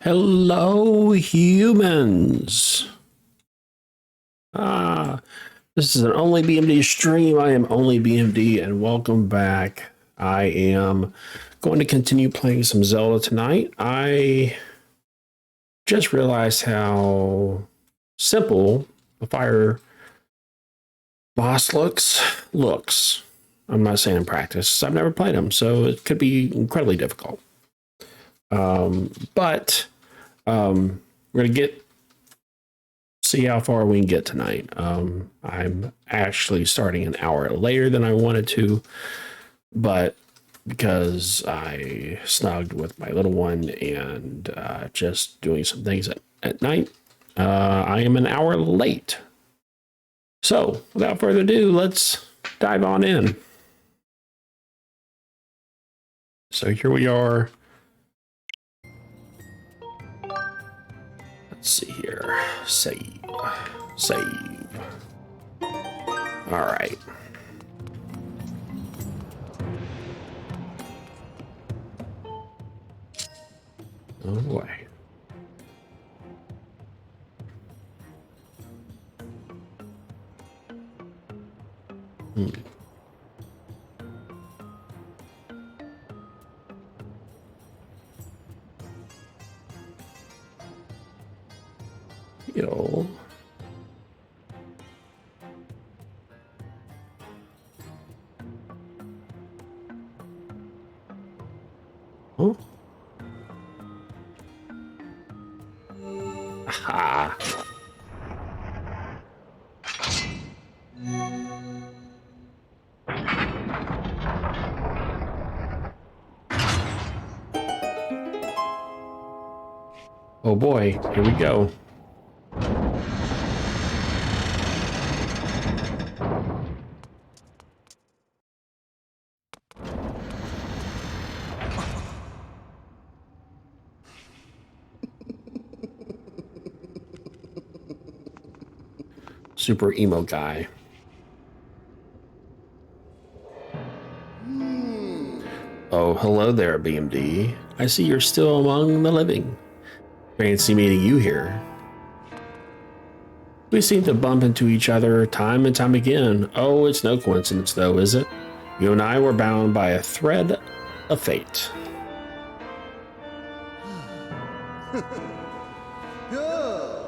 Hello, humans. Ah, this is an Only BMD stream. I am Only BMD, and welcome back. I am going to continue playing some Zelda tonight. I just realized how simple the fire boss looks. I'm not saying in practice. I've never played them, so it could be incredibly difficult. But we're gonna see how far we can get tonight. I'm actually starting an hour later than I wanted to, but because I snugged with my little one and just doing some things at night, I am an hour late. So without further ado, let's dive on in. So here we are. Let's see here. Save. All right. Oh boy. Yo. Oh. Aha. Oh boy, here we go. Super emo guy. Oh, hello there, BMD. I see you're still among the living. Fancy meeting you here. We seem to bump into each other time and time again. Oh, it's no coincidence though, is it? You and I were bound by a thread of fate.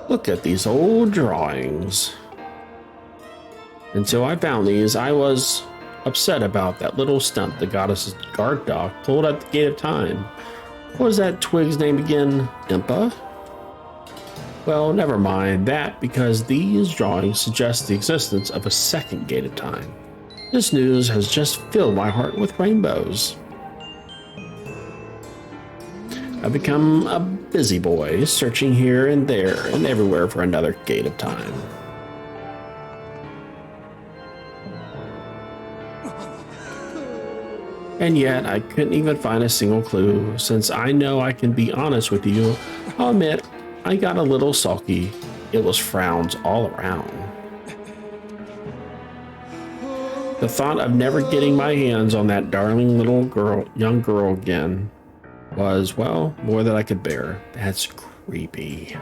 Look at these old drawings. Until I found these, I was upset about that little stunt the goddess's guard dog pulled at the gate of time. What was that twig's name again? Impa? Well, never mind that, because these drawings suggest the existence of a second gate of time. This news has just filled my heart with rainbows. I've become a busy boy, searching here and there and everywhere for another gate of time. And yet, I couldn't even find a single clue. Since I know I can be honest with you, I'll admit I got a little sulky. It was frowns all around. The thought of never getting my hands on that darling young girl again was, well, more than I could bear. That's creepy.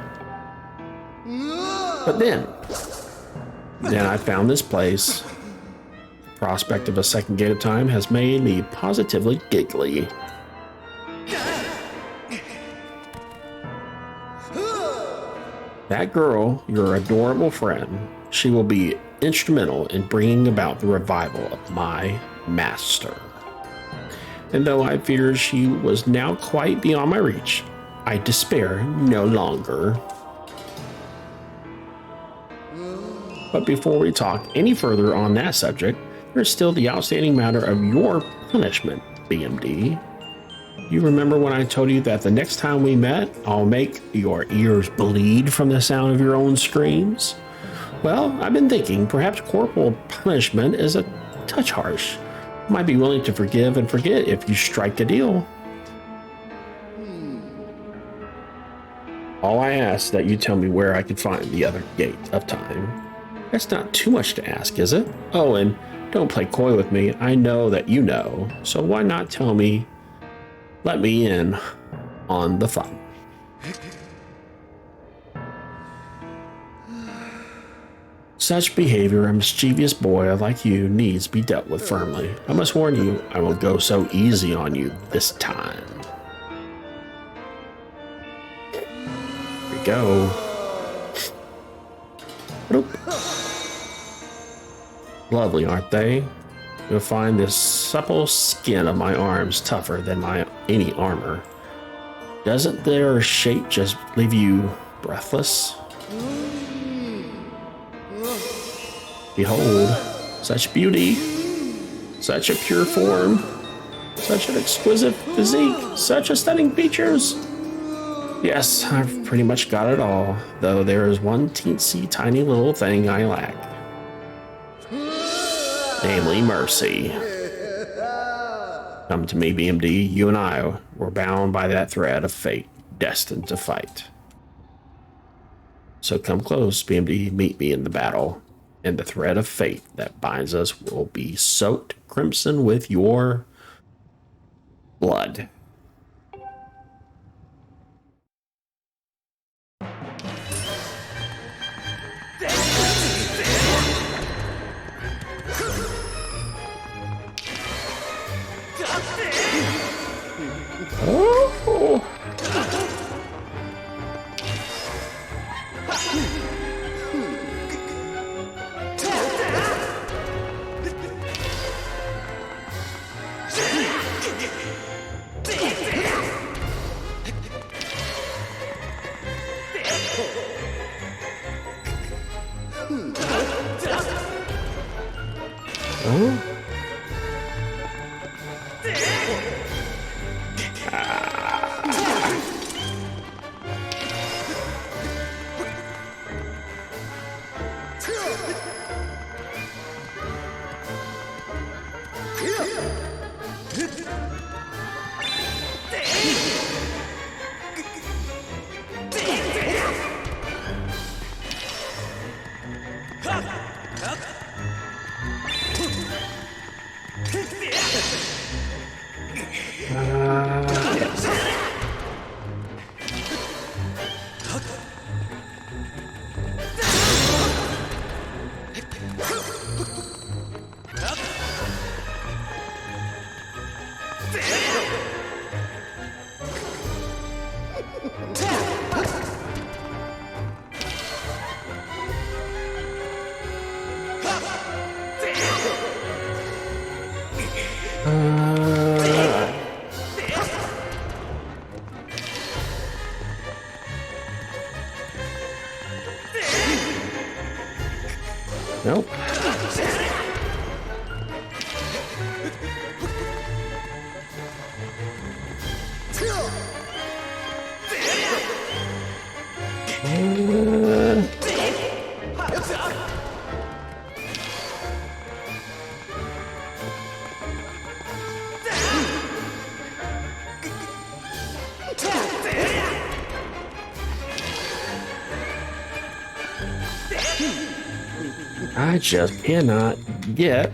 But then I found this place. The prospect of a second gate of time has made me positively giggly. That girl, your adorable friend, she will be instrumental in bringing about the revival of my master. And though I fear she was now quite beyond my reach, I despair no longer. But before we talk any further on that subject, there's still the outstanding matter of your punishment, BMD. You remember when I told you that the next time we met, I'll make your ears bleed from the sound of your own screams? Well, I've been thinking perhaps corporal punishment is a touch harsh. Might be willing to forgive and forget if you strike a deal. All I ask is that you tell me where I can find the other gate of time. That's not too much to ask, is it? Oh, and don't play coy with me. I know that you know, so why not tell me? Let me in on the fun. Such behavior, a mischievous boy like you, needs to be dealt with firmly. I must warn you, I won't go so easy on you this time. Here we go. Bloop. Lovely, aren't they? You'll find this supple skin of my arms tougher than any armor. Doesn't their shape just leave you breathless? Behold, such beauty, such a pure form, such an exquisite physique, such a stunning features. Yes, I've pretty much got it all, though there is one teensy tiny little thing I lack. Namely, mercy. Come to me, BMD. You and I were bound by that thread of fate, destined to fight. So come close, BMD. Meet me in the battle, and the thread of fate that binds us will be soaked crimson with your blood. Oh. Oh. Nope. I just cannot get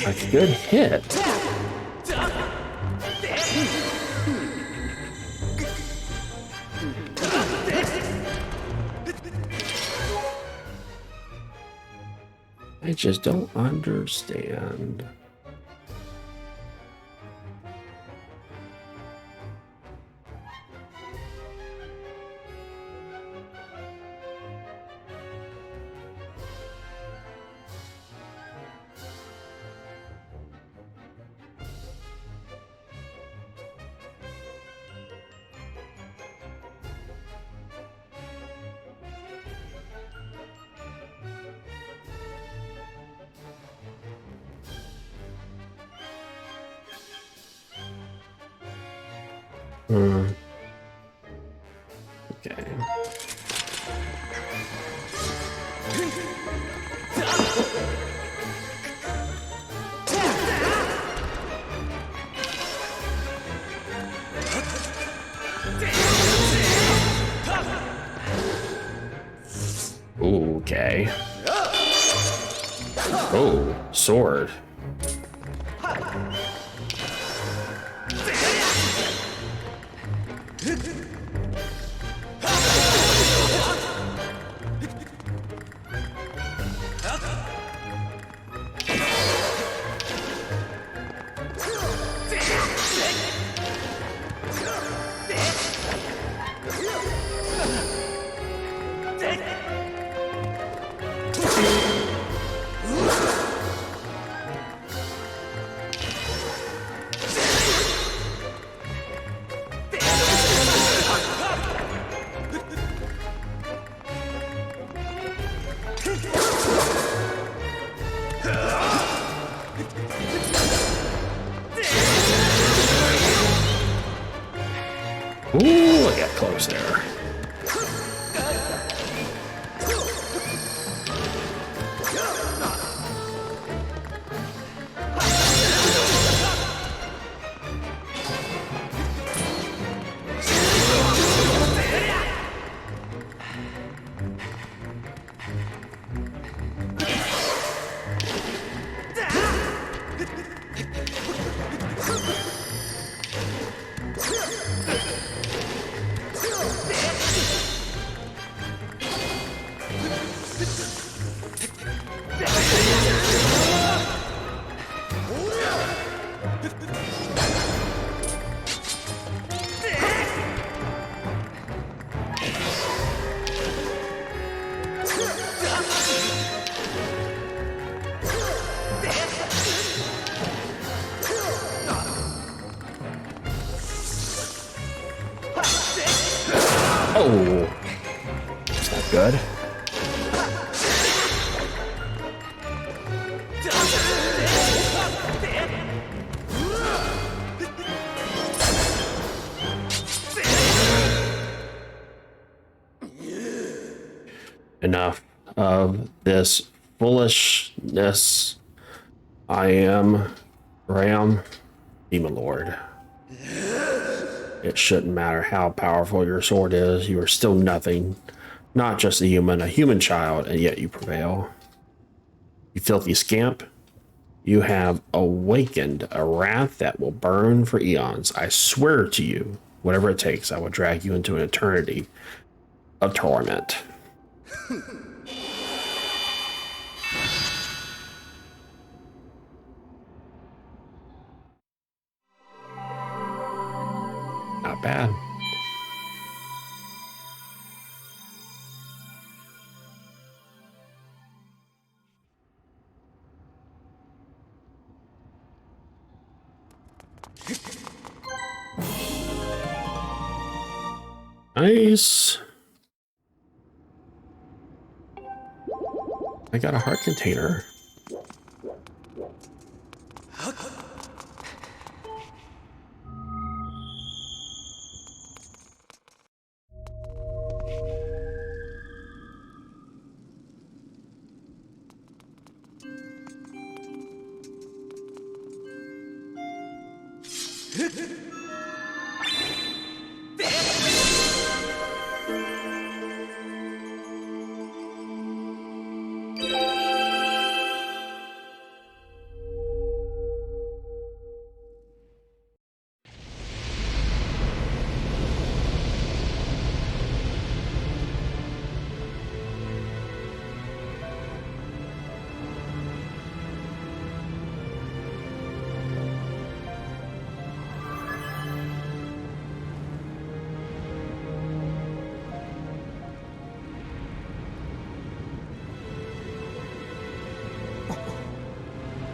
a good hit. I just don't understand. Okay. Okay. Oh, sword. Ooh, I got close there. Oh, that's not good. Enough of this foolishness. I am Ram, Demon Lord. It shouldn't matter how powerful your sword is, you are still nothing. Not just a human child, and yet you prevail. You filthy scamp. You have awakened a wrath that will burn for eons. I swear to you, whatever it takes, I will drag you into an eternity of torment. Not bad. Nice. I got a heart container.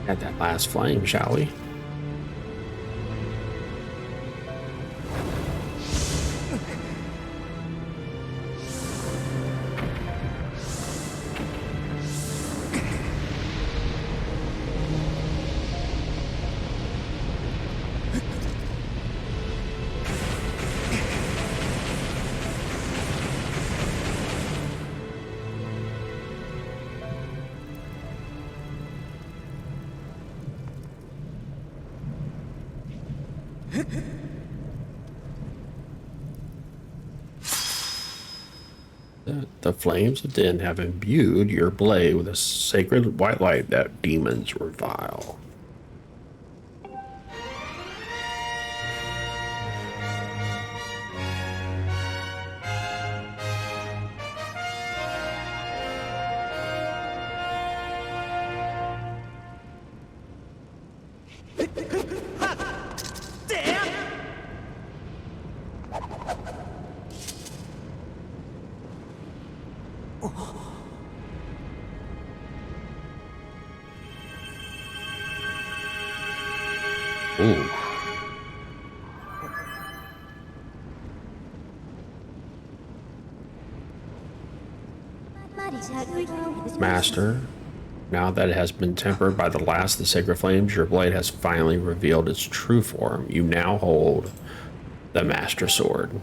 At that last flame, shall we? The flames of Den have imbued your blade with a sacred white light that demons revile. Ooh. Master, now that it has been tempered by the last of the sacred flames, your blade has finally revealed its true form. You now hold the Master Sword.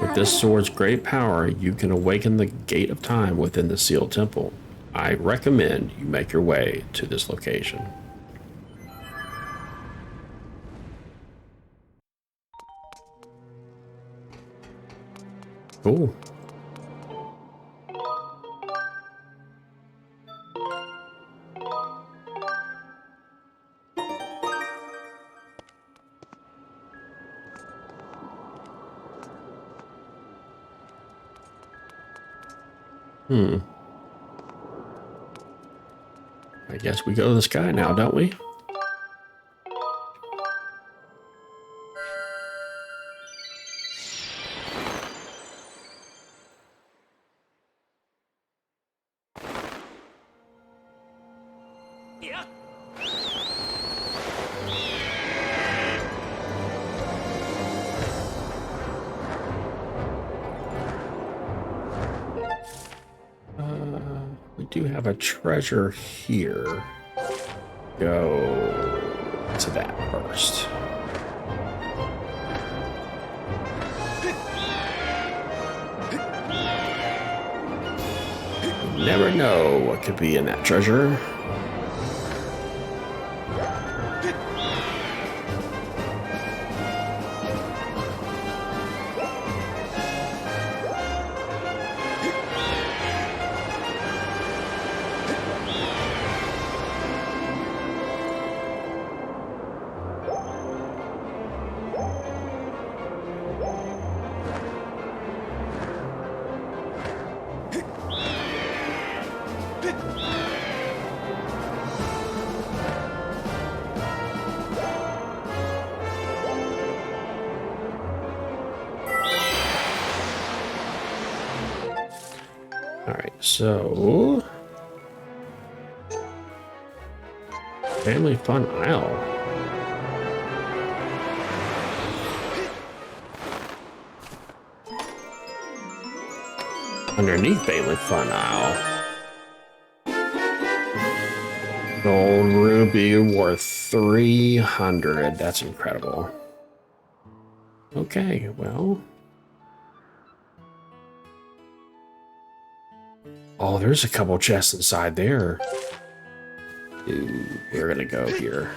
With this sword's great power, you can awaken the gate of time within the sealed temple. I recommend you make your way to this location. Cool. I guess we go to the sky now, don't we? We do have a treasure here. Go to that first. You never know what could be in that treasure. So, Family Fun Isle. Underneath Family Fun Isle. Gold ruby worth 300. That's incredible. Okay, well. Oh, there's a couple chests inside there. Ooh, we're gonna go here.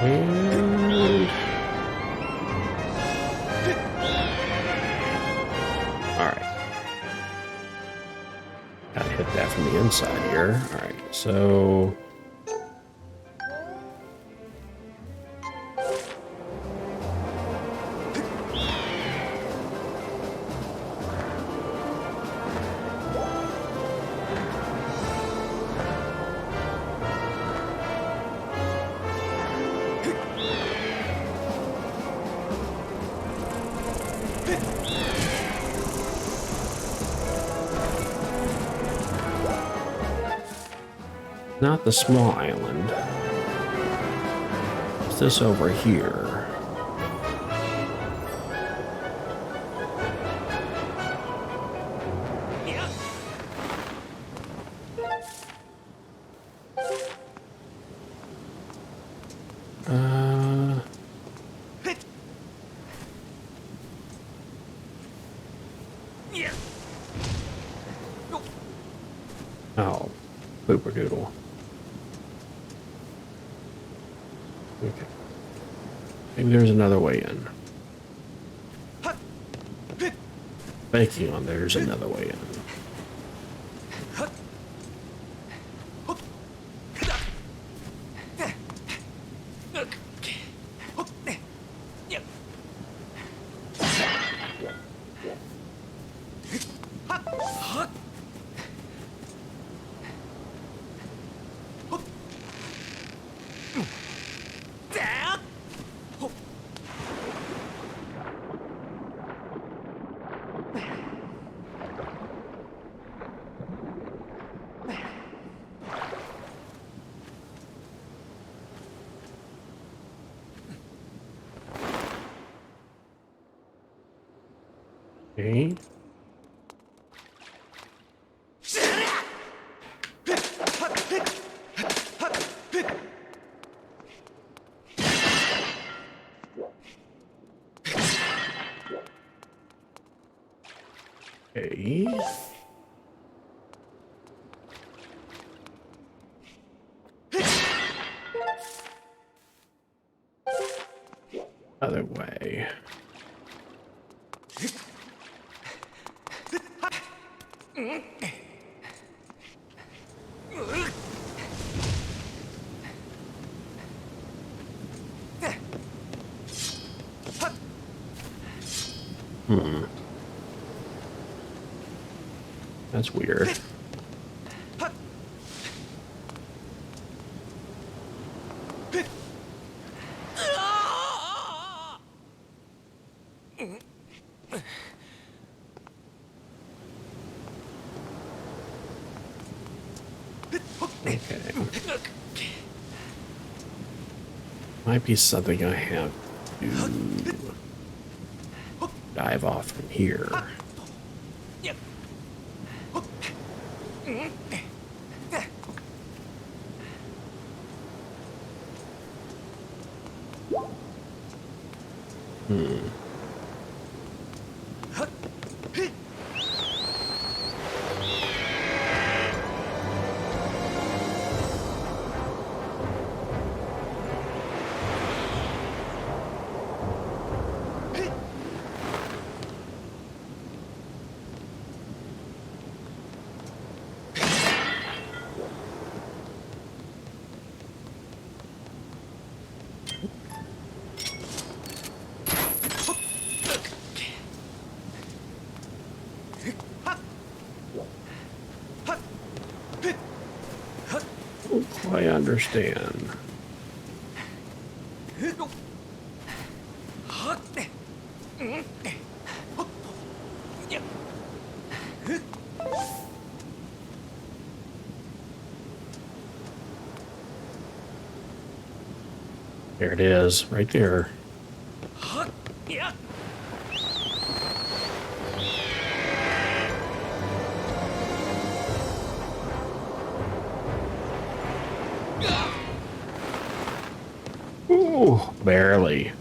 And... Alright. Gotta hit that from the inside here. Alright, so... Not the small island. What's this over here? Oh, pooper doodle. Okay. Maybe there's another way in. Banking on there's another way in. Okay. Okay. Other way. That's weird. Okay. Might be something I have to dive off from here. I understand. There it is, right there. Ooh, barely.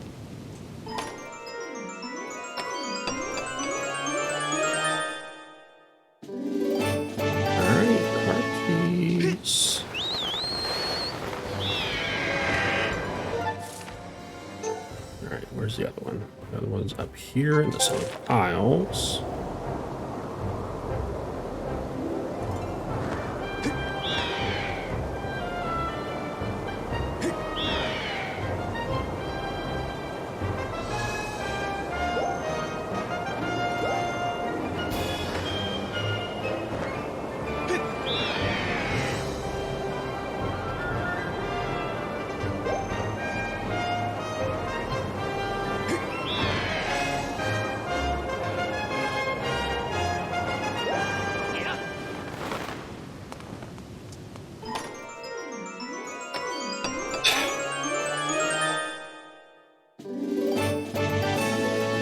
Alright, car keys. Alright, where's the other one? The other one's up here in the set of aisles.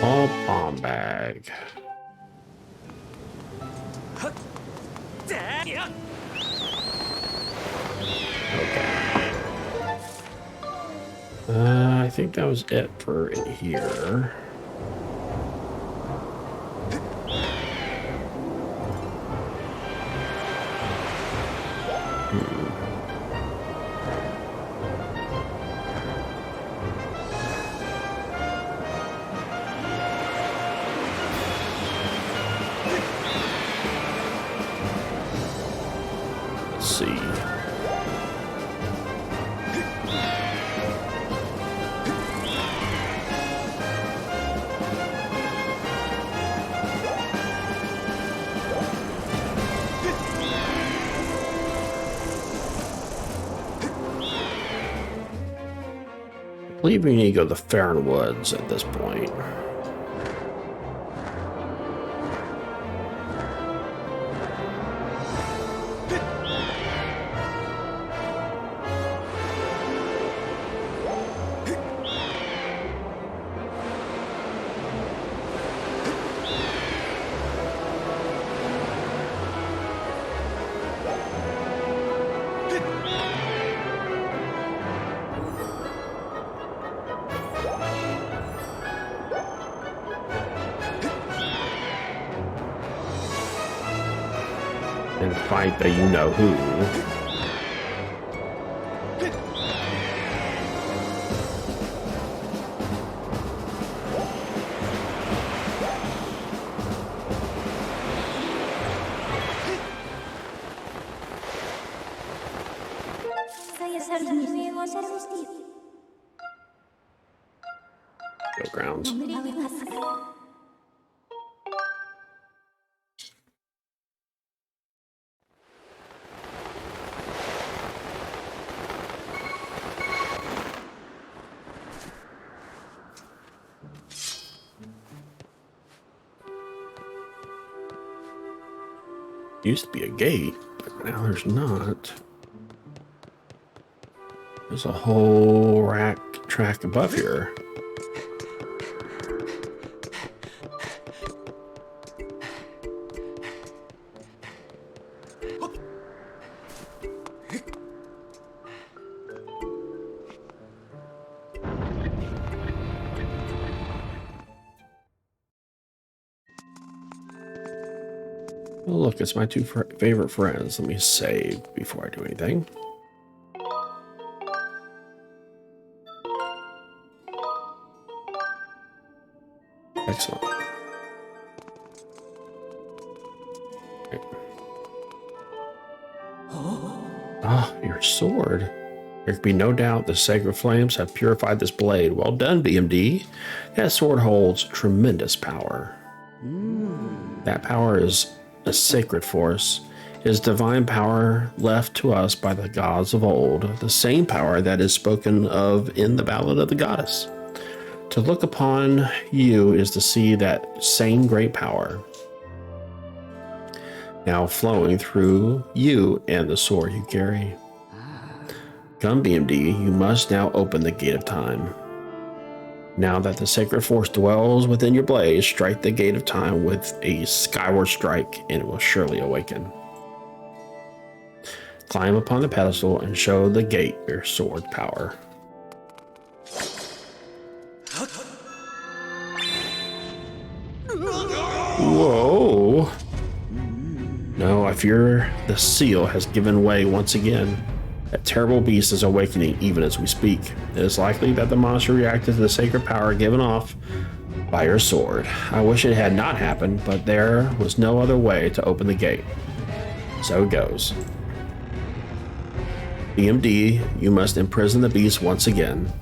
All palm bag. Okay. I think that was it for in here. Let's see. I believe we need to go to the Farron Woods at this point. and fight the you-know-who. Grounds. Used to be a gate, but now there's not. There's a whole track above here. Oh, look, it's my two favorite friends. Let me save before I do anything. Excellent. Okay. Ah, your sword. There can be no doubt the sacred flames have purified this blade. Well done, BMD. That sword holds tremendous power. That power is a sacred force. It is divine power left to us by the gods of old, the same power that is spoken of in the Ballad of the Goddess. To look upon you is to see that same great power now flowing through you and the sword you carry. Come, BMD, you must now open the gate of time. Now that the sacred force dwells within your blade, strike the gate of time with a skyward strike, and it will surely awaken. Climb upon the pedestal and show the gate your sword power. Whoa! No, I fear the seal has given way once again. That terrible beast is awakening even as we speak. It is likely that the monster reacted to the sacred power given off by your sword. I wish it had not happened, but there was no other way to open the gate. So it goes. BMD, you must imprison the beast once again.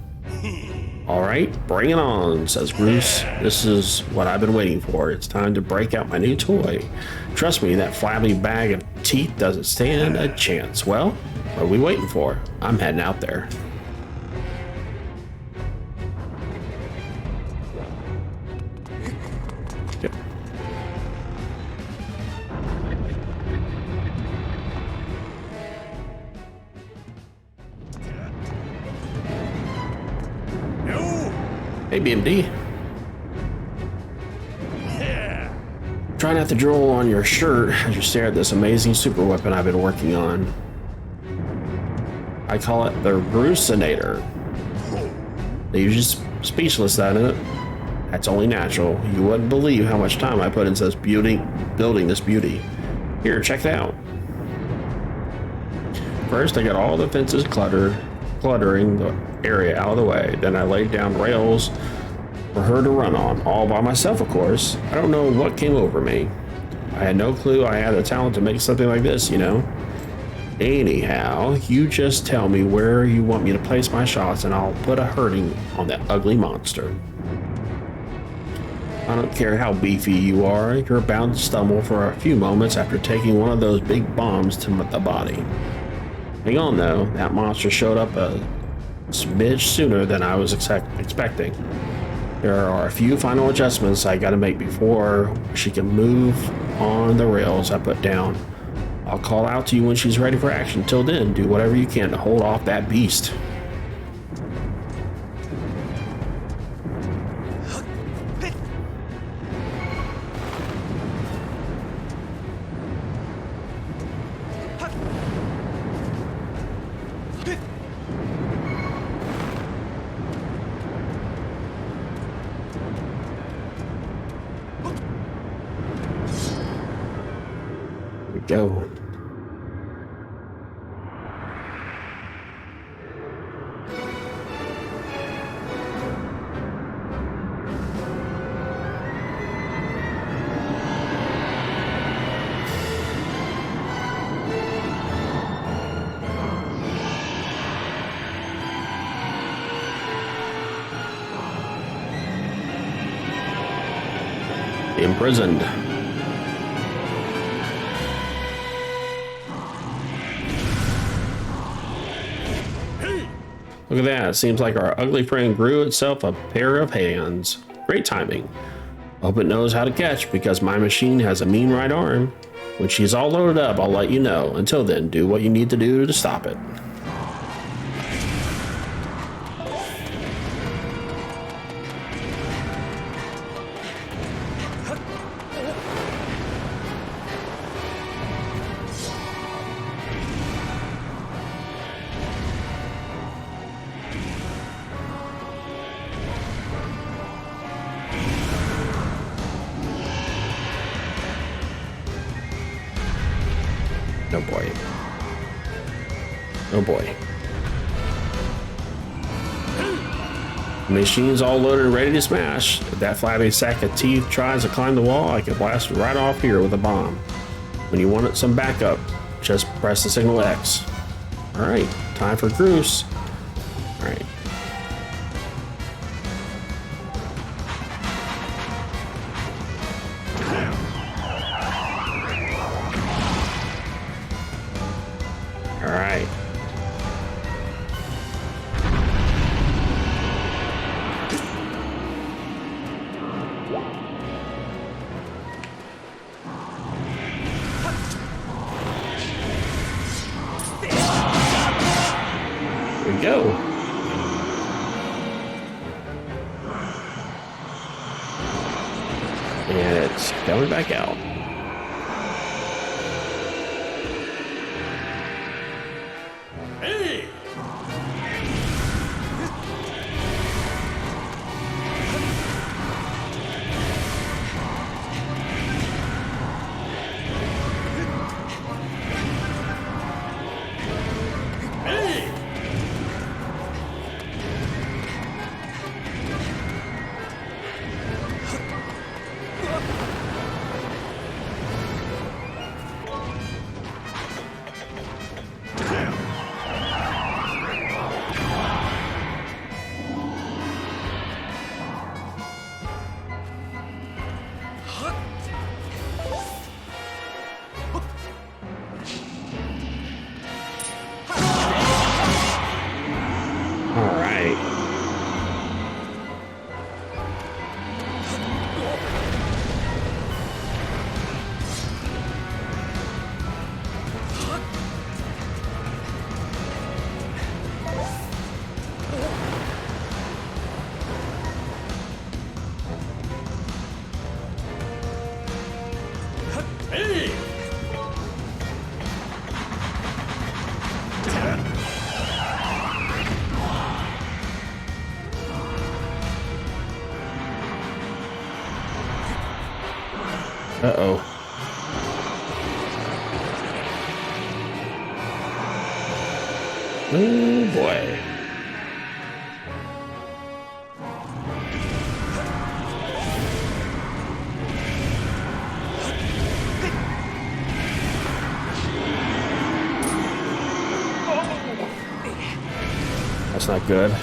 All right, bring it on, says Bruce. This is what I've been waiting for. It's time to break out my new toy. Trust me, that flabby bag of teeth doesn't stand a chance. Well, what are we waiting for? I'm heading out there. Yep. Hey, BMD. Try not to drool on your shirt as you stare at this amazing super weapon I've been working on. I call it the Bruceinator. Leaves you speechless, that isn't it? That's only natural. You wouldn't believe how much time I put into this building this beauty. Here, check it out. First, I got all the fences cluttering the area out of the way. Then I laid down rails for her to run on, all by myself, of course. I don't know what came over me. I had no clue I had the talent to make something like this, you know. Anyhow, you just tell me where you want me to place my shots and I'll put a hurting on that ugly monster. I don't care how beefy you are, you're bound to stumble for a few moments after taking one of those big bombs to the body. Hang on though, that monster showed up a smidge sooner than I was expecting. There are a few final adjustments I gotta make before she can move on the rails I put down. I'll call out to you when she's ready for action. Till then, do whatever you can to hold off that beast. Here we go. imprisoned. Look at that. It seems like our ugly friend grew itself a pair of hands. Great timing. Hope it knows how to catch because my machine has a mean right arm. When she's all loaded up, I'll let you know. Until then, do what you need to do to stop it. Oh boy. Oh boy. The machine's all loaded and ready to smash. If that flabby sack of teeth tries to climb the wall, I can blast it right off here with a bomb. When you want some backup, just press the signal X. Alright, time for Groose. Alright. Alright. Here we go. And it's coming back out. Uh-oh. Oh boy. That's not good.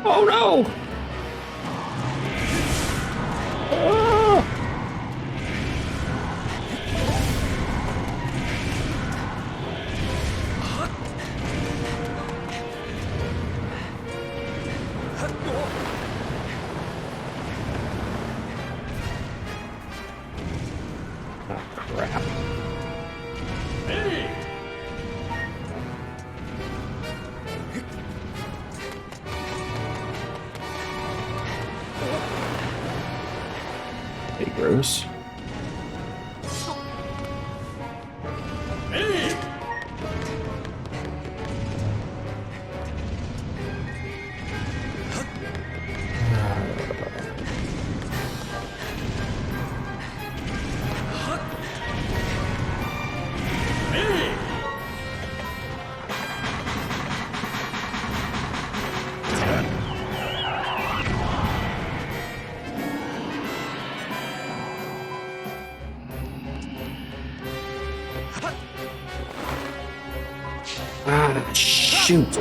Oh no! Ah! Oh, crap. Hey, Gross. Ah, shoot.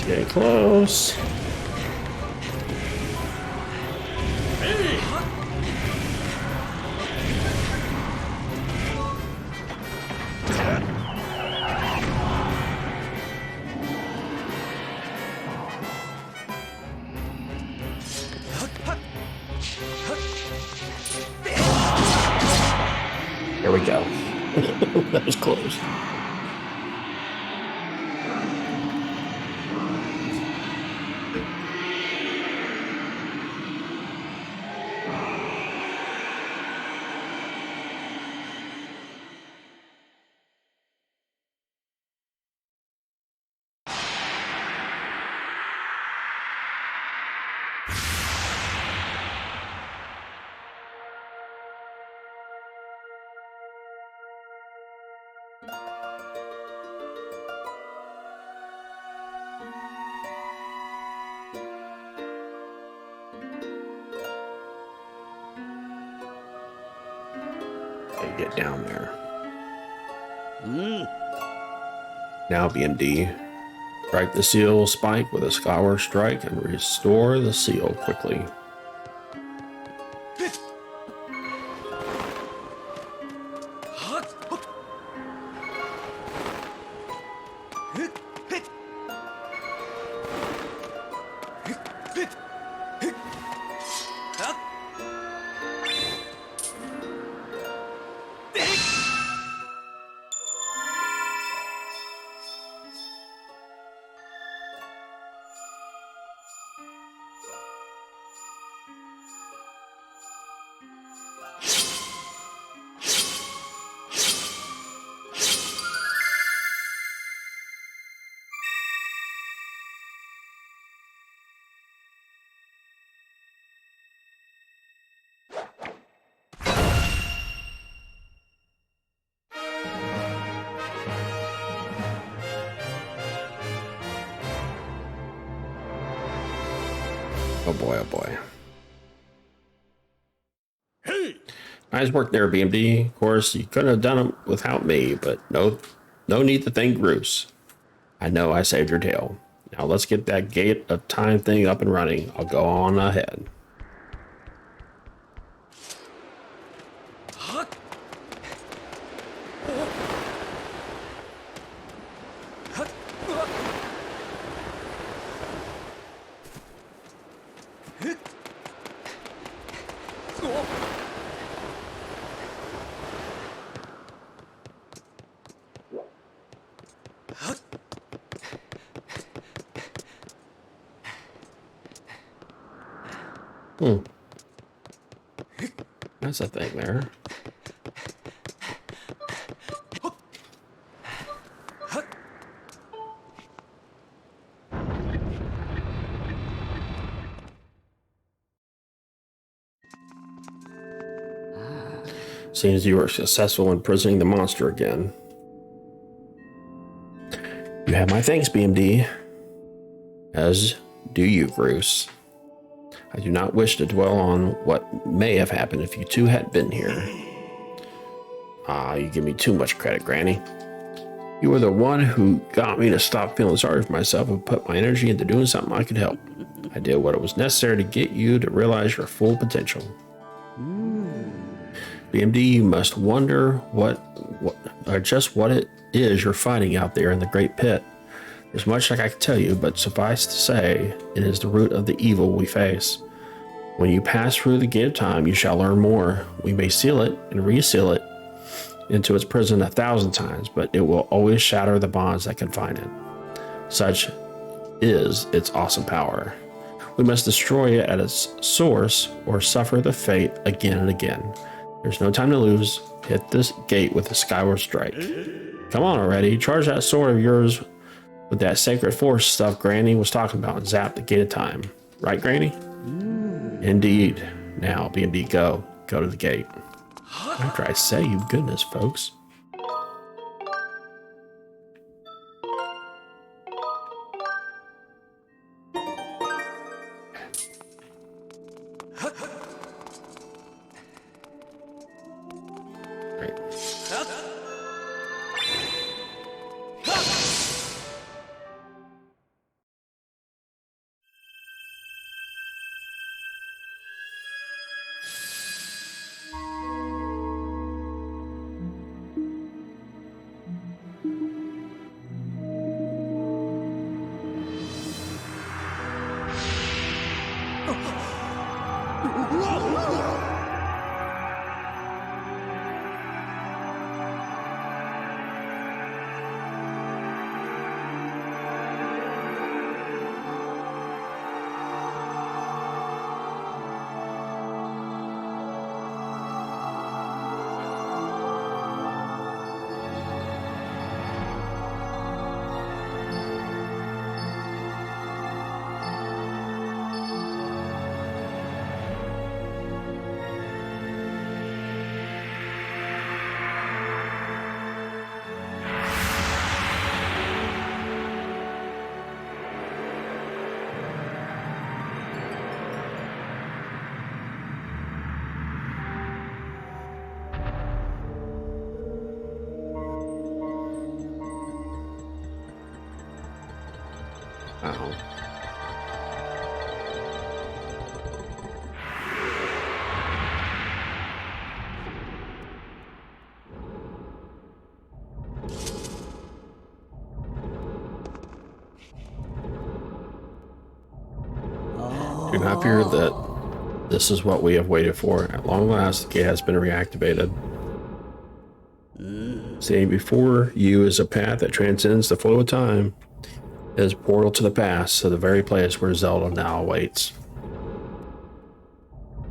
Getting close. There we go. That was close. Get down there. Now, BMD, strike the seal spike with a Skyward strike and restore the seal quickly. Oh boy, oh boy. Hey! Nice work there, BMD. Of course, you couldn't have done it without me, but no need to thank Bruce. I know I saved your tail. Now let's get that gate of time thing up and running. I'll go on ahead. That's a thing there. Seems you were successful in imprisoning the monster again. You have my thanks, BMD. As do you, Bruce. I do not wish to dwell on what may have happened if you two had been here. You give me too much credit, Granny. You were the one who got me to stop feeling sorry for myself and put my energy into doing something I could help. I did what was necessary to get you to realize your full potential. BMD, you must wonder what it is you're fighting out there in the Great Pit. There's much like I can tell you, but suffice to say, it is the root of the evil we face. When you pass through the gate of time, you shall learn more. We may seal it and reseal it into its prison 1,000 times, but it will always shatter the bonds that confine it. Such is its awesome power. We must destroy it at its source or suffer the fate again and again. There's no time to lose. Hit this gate with a Skyward strike. Come on already. Charge that sword of yours with that sacred force stuff Granny was talking about and zap the gate of time. Right, Granny? Indeed. Now, BMD, go. Go to the gate. After I say you goodness, folks. Do not fear that this is what we have waited for. At long last, the gate has been reactivated. Standing before you is a path that transcends the flow of time. It is a portal to the past, to the very place where Zelda now awaits.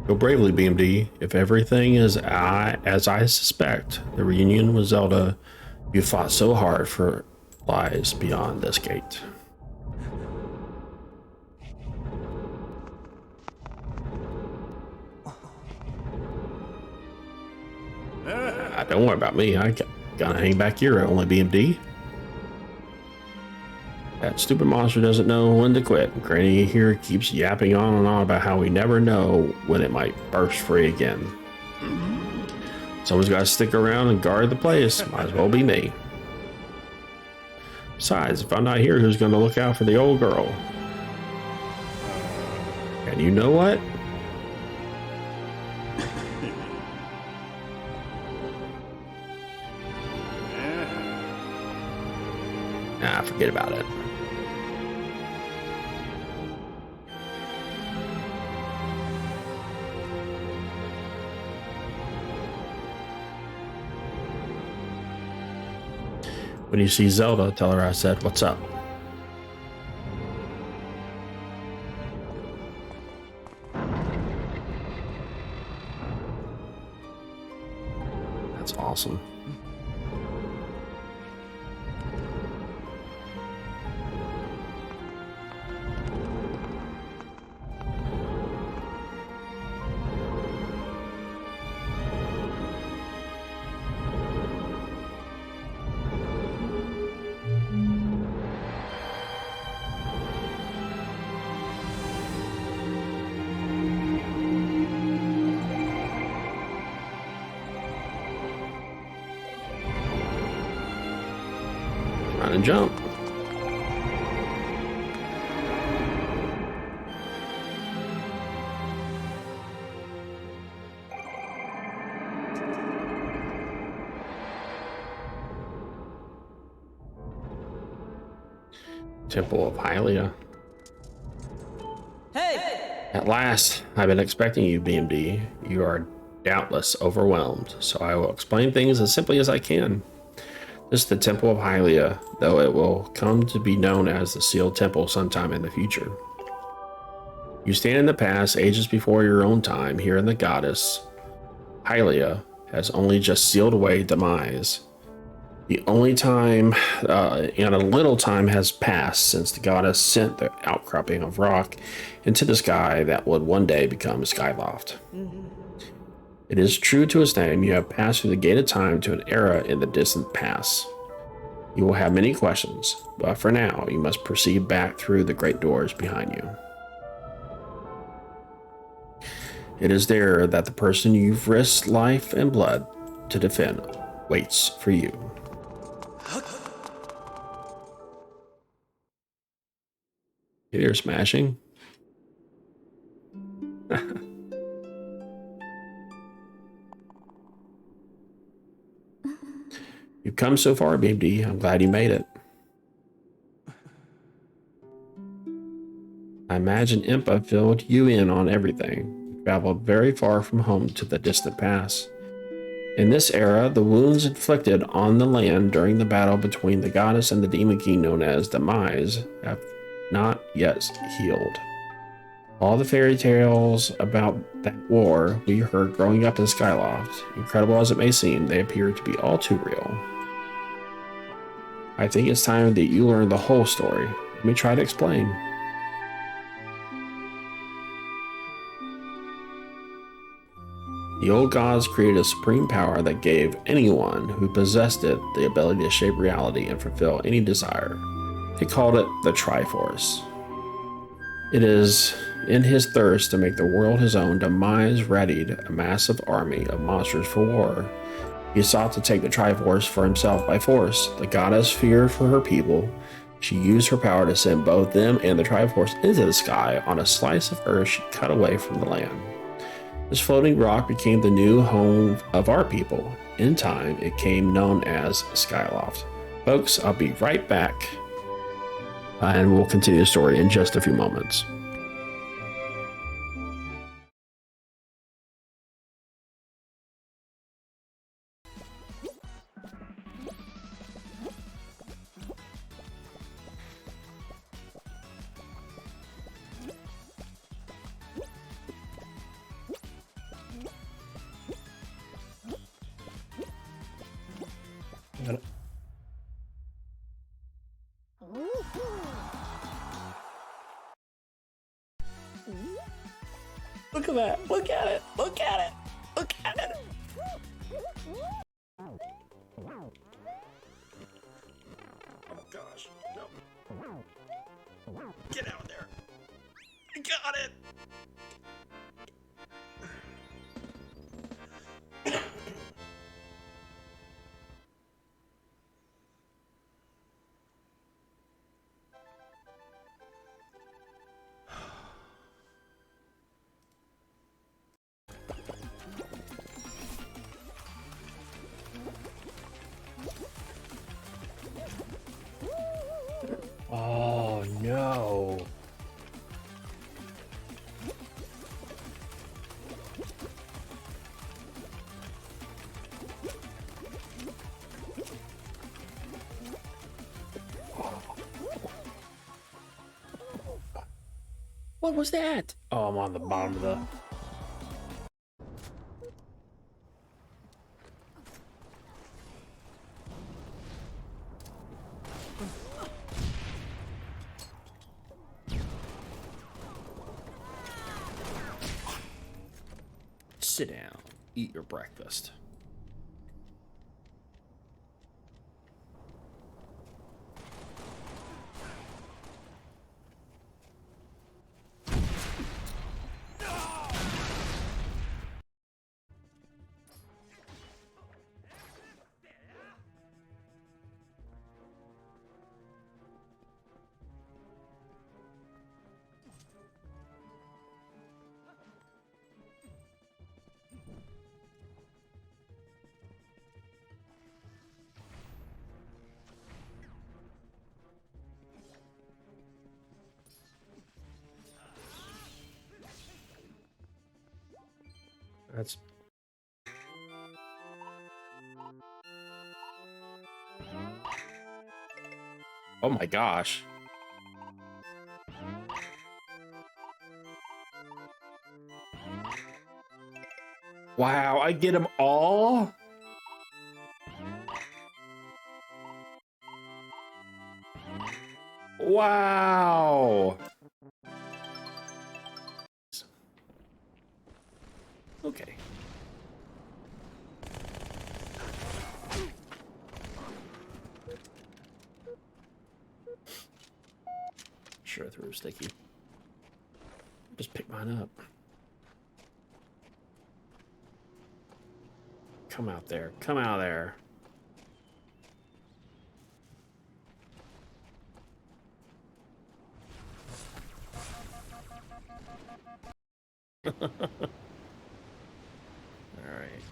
Go bravely, BMD. If everything is as I suspect, the reunion with Zelda you fought so hard for lies beyond this gate. Don't worry about me. I gotta hang back here, only BMD. That stupid monster doesn't know when to quit. Granny here keeps yapping on and on about how we never know when it might burst free again. Someone's got to stick around and guard the place. Might as well be me. Besides, if I'm not here, who's going to look out for the old girl? And you know what? Nah, forget about it. When you see Zelda, tell her I said, "What's up?" That's awesome. Run and jump. Temple of Hylia. Hey! At last, I've been expecting you, BMD. You are doubtless overwhelmed, so I will explain things as simply as I can. This is the Temple of Hylia, though it will come to be known as the Sealed Temple sometime in the future. You stand in the past, ages before your own time, here in the goddess Hylia has only just sealed away demise. The only time and a little time has passed since the goddess sent the outcropping of rock into the sky that would one day become Skyloft. It is true to its name, you have passed through the gate of time to an era in the distant past. You will have many questions, but for now, you must proceed back through the great doors behind you. It is there that the person you've risked life and blood to defend waits for you. You're smashing? You've come so far, BMD. I'm glad you made it. I imagine Impa filled you in on everything. You traveled very far from home to the distant past. In this era, the wounds inflicted on the land during the battle between the goddess and the demon king known as Demise have not yet healed. All the fairy tales about that war we heard growing up in Skyloft, incredible as it may seem, they appear to be all too real. I think it's time that you learn the whole story. Let me try to explain. The old gods created a supreme power that gave anyone who possessed it the ability to shape reality and fulfill any desire. They called it the Triforce. It is in his thirst to make the world his own, Demise readied a massive army of monsters for war. He sought to take the Triforce for himself by force. The goddess feared for her people. She used her power to send both them and the Triforce into the sky on a slice of earth she cut away from the land. This floating rock became the new home of our people. In time, it came known as Skyloft. Folks, I'll be right back, and we'll continue the story in just a few moments. Look at that. Look at it. Look at it. Look at it. Oh gosh. No. Get out there. I got it. Oh no. What was that? Oh, I'm on the bottom of the... Sit down, eat your breakfast. That's... Oh my gosh. Wow, I get them all? Wow. Okay. Sure, I threw a sticky. Just pick mine up. Come out there. Come out there. All right.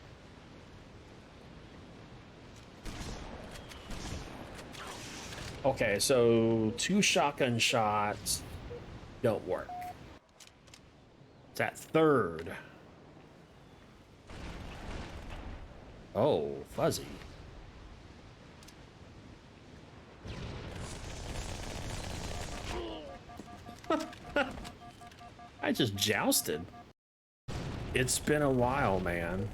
Okay, so 2 shotgun shots don't work. It's that third. Oh, fuzzy. I just jousted. It's been a while, man.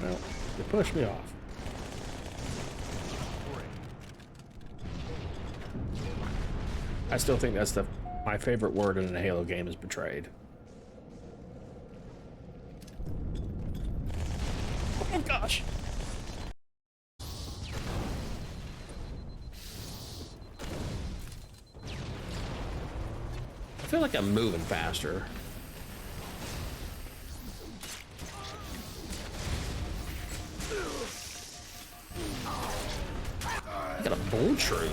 Well, they pushed me off. I still think that's my favorite word in a Halo game is betrayed. Oh gosh. I feel like I'm moving faster. I got a bull true.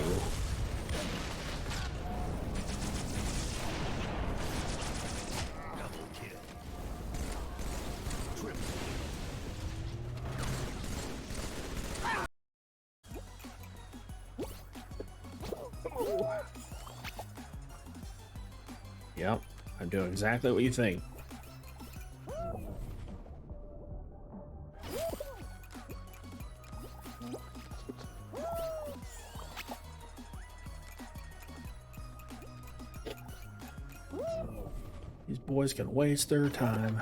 Yep, I'm doing exactly what you think. These boys can waste their time.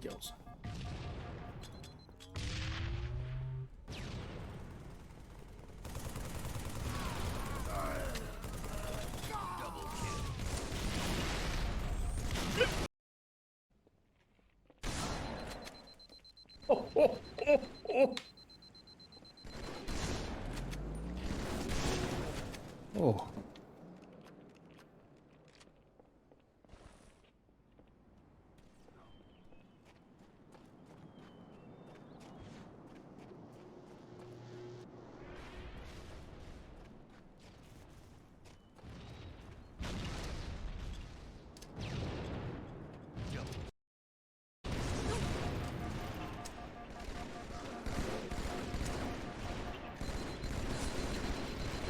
Kills. Oh, oh, oh, oh. Oh.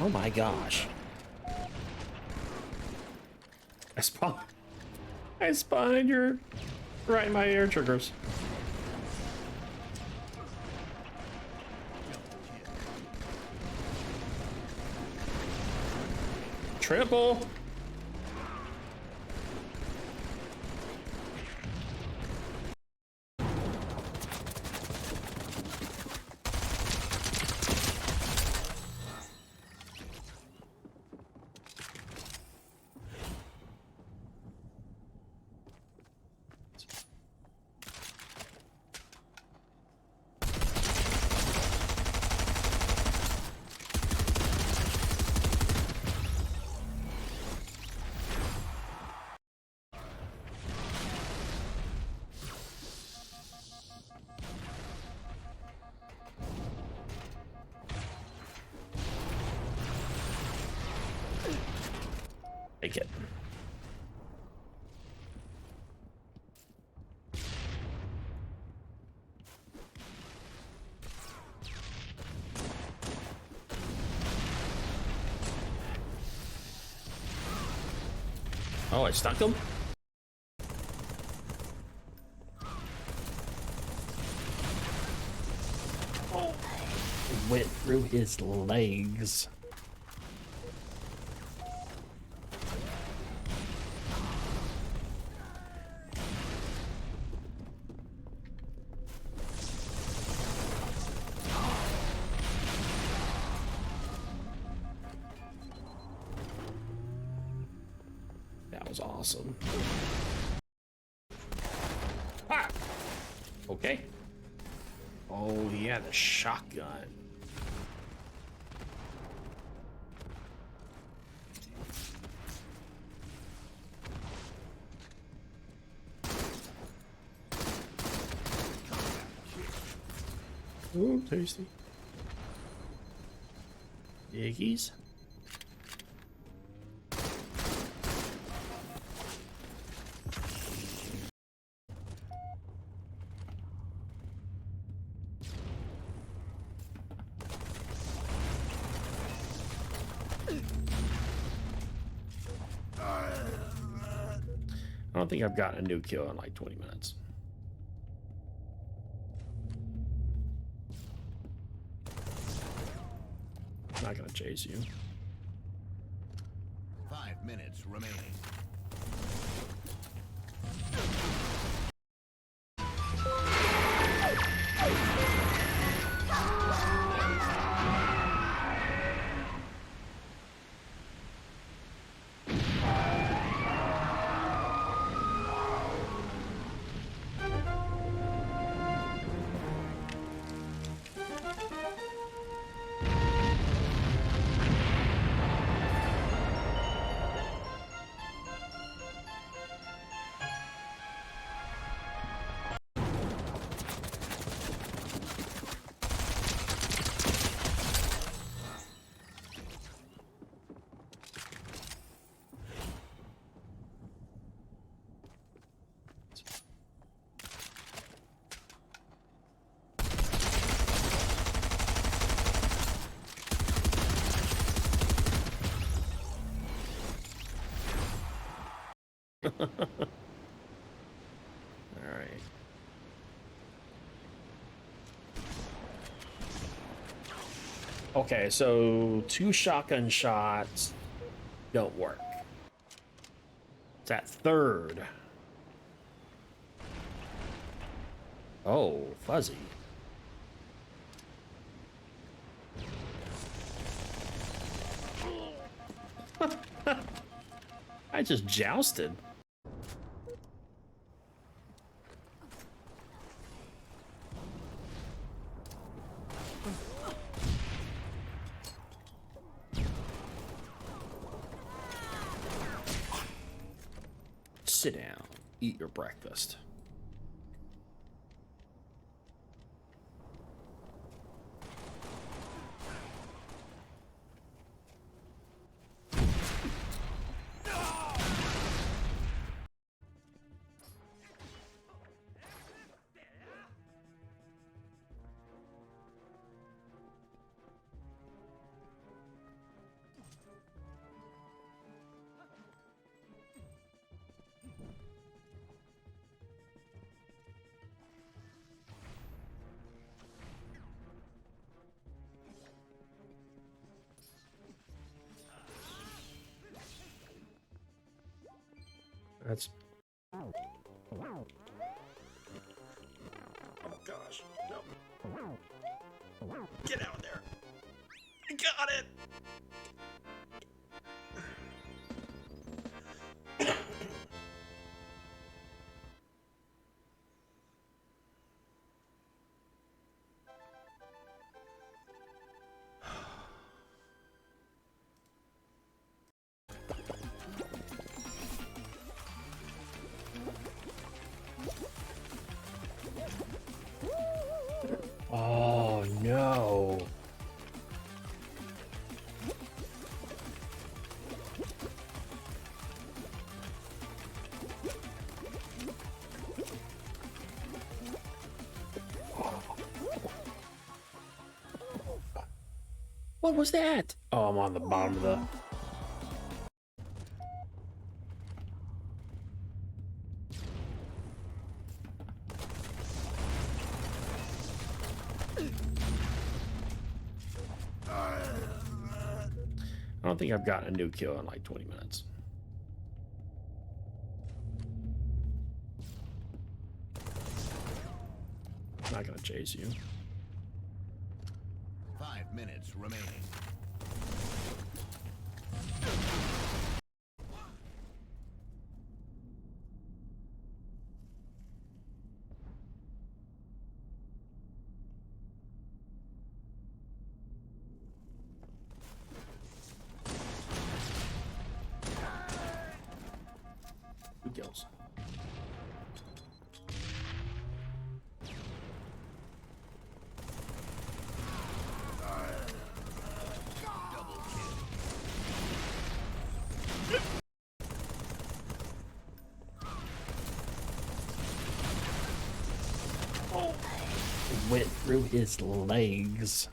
Oh my gosh. I spawned your right in my air triggers. Triple. Take it. Oh, I stuck him? Oh, it went through his legs. That was awesome. Ah! Okay. Oh, yeah, the shotgun. Ooh, tasty. Yiggies. I don't think I've gotten a new kill in like 20 minutes. I'm not gonna chase you. 5 minutes remaining. All right. Okay, so 2 shotgun shots don't work. It's that third. Oh, fuzzy. I just jousted. Sit down, eat your breakfast. That's... Oh gosh, no. Get out there. I got it. Oh no. What was that? Oh, I'm on the bottom of the... I don't think I've gotten a new kill in like 20 minutes. I'm not gonna chase you. 5 minutes remaining. Who kills? Oh, it went through his legs.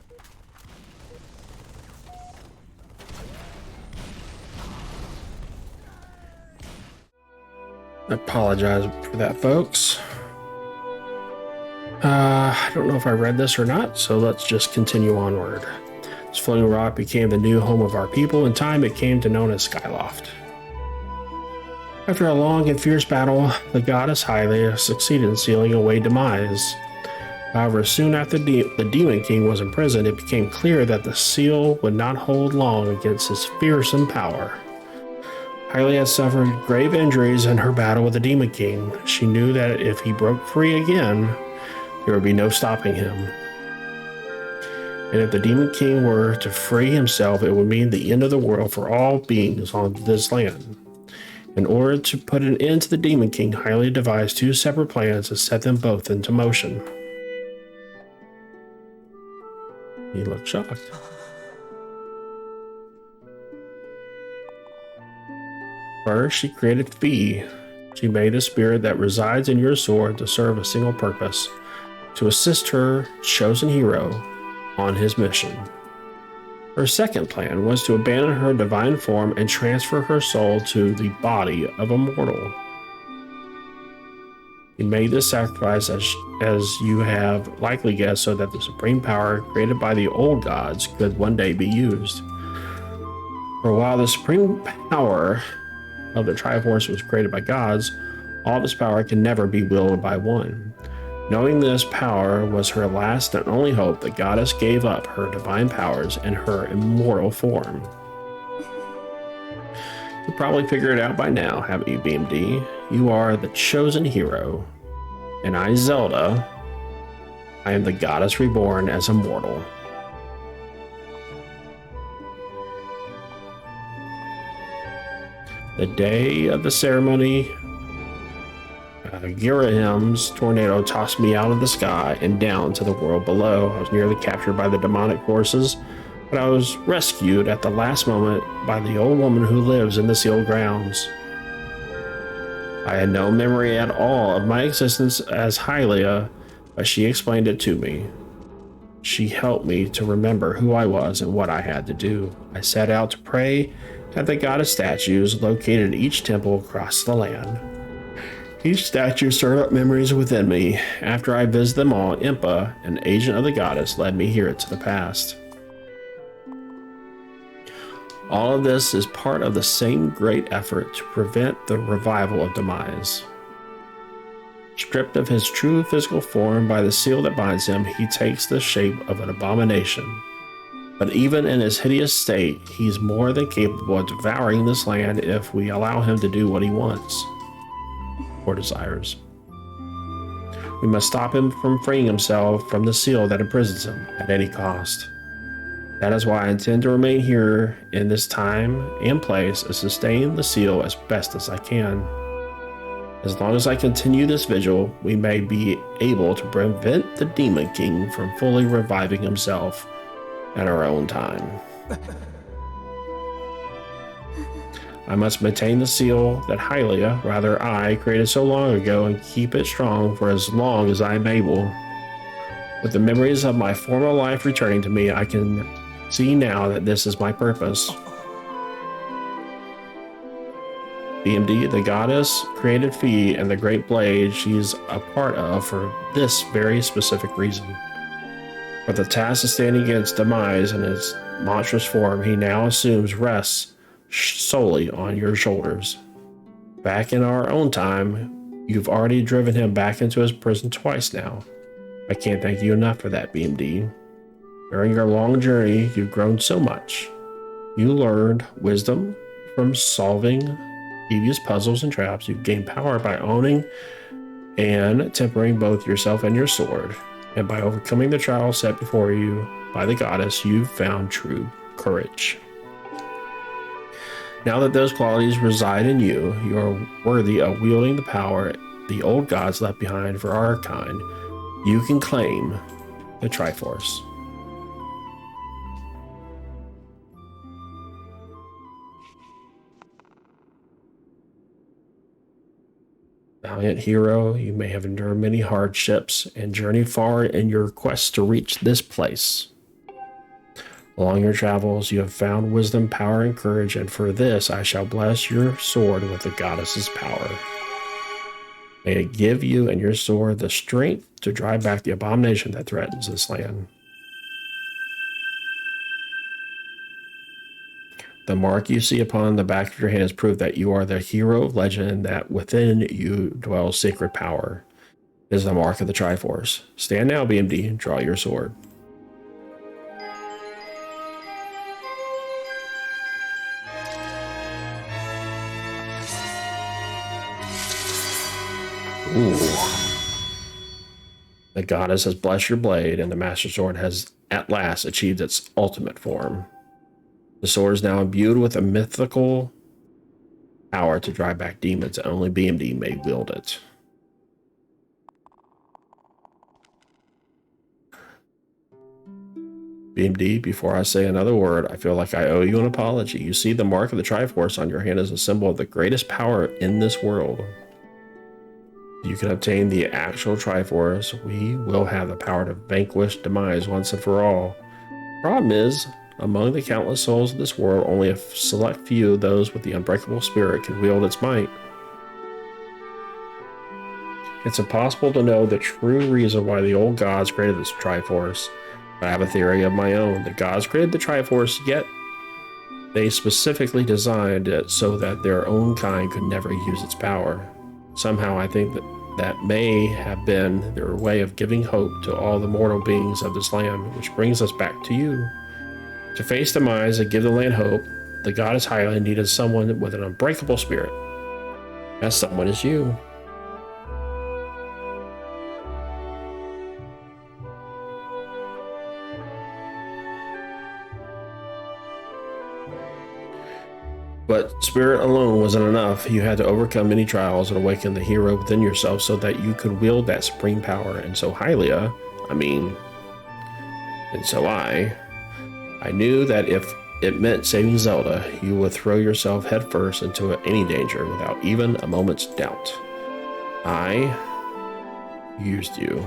I apologize for that, folks. I don't know if I read this or not, so let's just continue onward. This floating rock became the new home of our people. In time, it came to known as Skyloft. After a long and fierce battle, the goddess Hylia succeeded in sealing away demise. However, soon after the Demon King was imprisoned, it became clear that the seal would not hold long against his fearsome power. Hylia had suffered grave injuries in her battle with the Demon King. She knew that if he broke free again, there would be no stopping him. And if the Demon King were to free himself, it would mean the end of the world for all beings on this land. In order to put an end to the Demon King, Hylia devised 2 separate plans and set them both into motion. He looked shocked. First, she created Fee. She made a spirit that resides in your sword to serve a single purpose, to assist her chosen hero on his mission. Her second plan was to abandon her divine form and transfer her soul to the body of a mortal. He made this sacrifice, as you have likely guessed, so that the supreme power created by the old gods could one day be used. For while the supreme power of the Triforce was created by gods, all this power can never be wielded by one. Knowing this power was her last and only hope, the goddess gave up her divine powers and her immortal form. You probably figured it out by now, haven't you, BMD? You are the chosen hero, and I, Zelda, I am the goddess reborn as a mortal. The day of the ceremony, Girahim's tornado tossed me out of the sky and down to the world below. I was nearly captured by the demonic forces, but I was rescued at the last moment by the old woman who lives in the sealed grounds. I had no memory at all of my existence as Hylia, but she explained it to me. She helped me to remember who I was and what I had to do. I set out to pray at the goddess statues located in each temple across the land. Each statue stirred up memories within me. After I visited them all, Impa, an agent of the goddess, led me here to the past. All of this is part of the same great effort to prevent the revival of demise. Stripped of his true physical form by the seal that binds him, he takes the shape of an abomination. But even in his hideous state, he's more than capable of devouring this land if we allow him to do what he wants or desires. We must stop him from freeing himself from the seal that imprisons him at any cost. That is why I intend to remain here in this time and place and sustain the seal as best as I can. As long as I continue this vigil, we may be able to prevent the Demon King from fully reviving himself at our own time. I must maintain the seal that Hylia, rather I, created so long ago and keep it strong for as long as I am able. With the memories of my former life returning to me, I can see now that this is my purpose. BMD, the goddess, created Fee and the great blade she's a part of for this very specific reason. But the task of standing against Demise in his monstrous form, he now assumes rests solely on your shoulders. Back in our own time, you've already driven him back into his prison twice now. I can't thank you enough for that, BMD. During your long journey, you've grown so much. You learned wisdom from solving devious puzzles and traps. You've gained power by owning and tempering both yourself and your sword. And by overcoming the trials set before you by the goddess, you've found true courage. Now that those qualities reside in you, you are worthy of wielding the power the old gods left behind for our kind. You can claim the Triforce. Valiant hero, you may have endured many hardships and journeyed far in your quest to reach this place. Along your travels, you have found wisdom, power, and courage, and for this I shall bless your sword with the goddess's power. May it give you and your sword the strength to drive back the abomination that threatens this land. The mark you see upon the back of your hand is proof that you are the hero of legend and that within you dwells sacred power. It is the mark of the Triforce. Stand now, BMD, and draw your sword. Ooh. The goddess has blessed your blade, and the Master Sword has at last achieved its ultimate form. The sword is now imbued with a mythical power to drive back demons, and only BMD may wield it. BMD, before I say another word, I feel like I owe you an apology. You see, the mark of the Triforce on your hand is a symbol of the greatest power in this world. If you can obtain the actual Triforce, we will have the power to vanquish Demise once and for all. Problem is, among the countless souls of this world, only a select few, those with the unbreakable spirit, can wield its might. It's impossible to know the true reason why the old gods created this Triforce, but I have a theory of my own. The gods created the Triforce, yet they specifically designed it so that their own kind could never use its power. Somehow I think that may have been their way of giving hope to all the mortal beings of this land, which brings us back to you. To face Demise and give the land hope, the goddess Highland needed someone with an unbreakable spirit. That someone is you. But spirit alone wasn't enough. You had to overcome many trials and awaken the hero within yourself so that you could wield that supreme power. And so Hylia, I knew that if it meant saving Zelda, you would throw yourself headfirst into any danger without even a moment's doubt. I used you.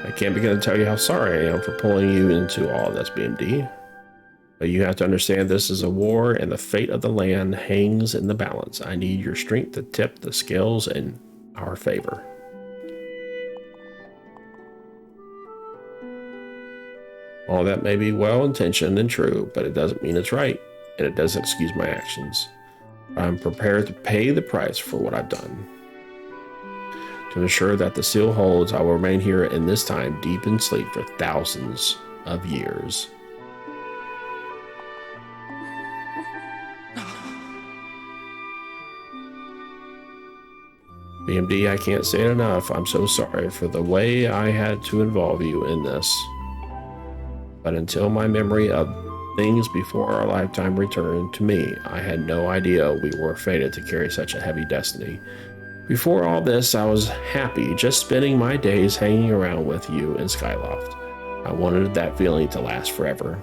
I can't begin to tell you how sorry I am for pulling you into all this, BMD. But you have to understand this is a war and the fate of the land hangs in the balance. I need your strength to tip the scales in our favor. All that may be well-intentioned and true, but it doesn't mean it's right, and it doesn't excuse my actions. I'm prepared to pay the price for what I've done. To ensure that the seal holds, I will remain here in this time, deep in sleep for thousands of years. BMD, I can't say it enough. I'm so sorry for the way I had to involve you in this. But until my memory of things before our lifetime returned to me, I had no idea we were fated to carry such a heavy destiny. Before all this, I was happy just spending my days hanging around with you in Skyloft. I wanted that feeling to last forever.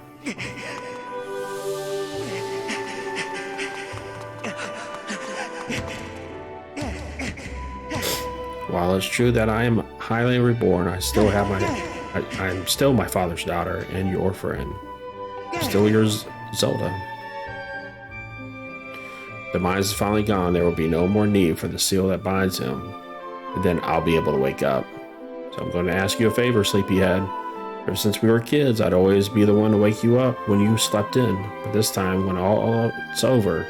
While it's true that I am highly reborn, I'm still my father's daughter and your friend. I'm still yours, Zelda. Demise is finally gone. There will be no more need for the seal that binds him. and then I'll be able to wake up. So I'm going to ask you a favor, sleepyhead. Ever since we were kids, I'd always be the one to wake you up when you slept in. But this time, when all it's over,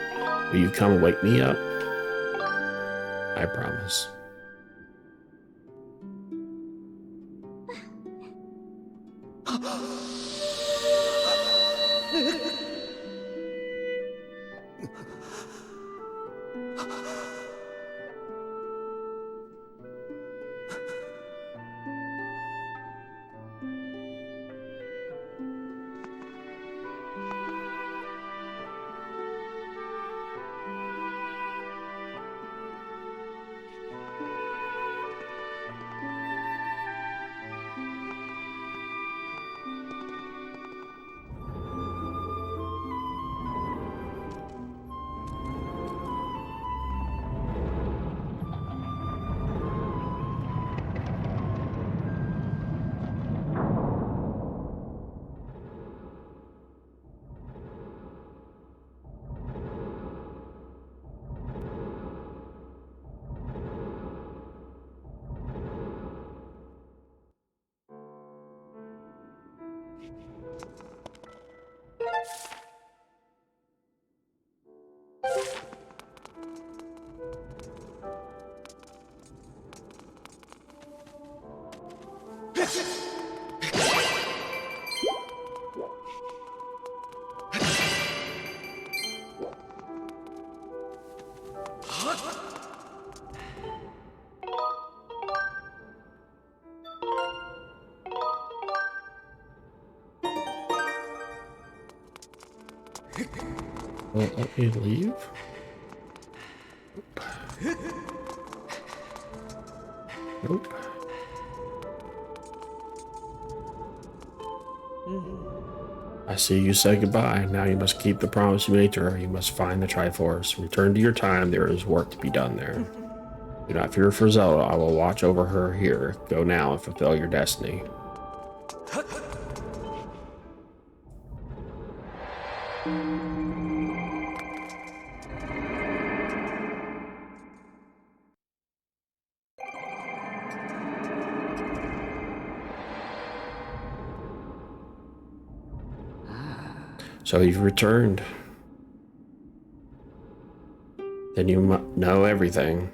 will you come and wake me up? I promise. Well, let me leave. Nope. I see you said goodbye. Now you must keep the promise you made to her. You must find the Triforce. Return to your time. There is work to be done there. Do not fear for Zelda. I will watch over her here. Go now and fulfill your destiny. So you've returned. Then you know everything.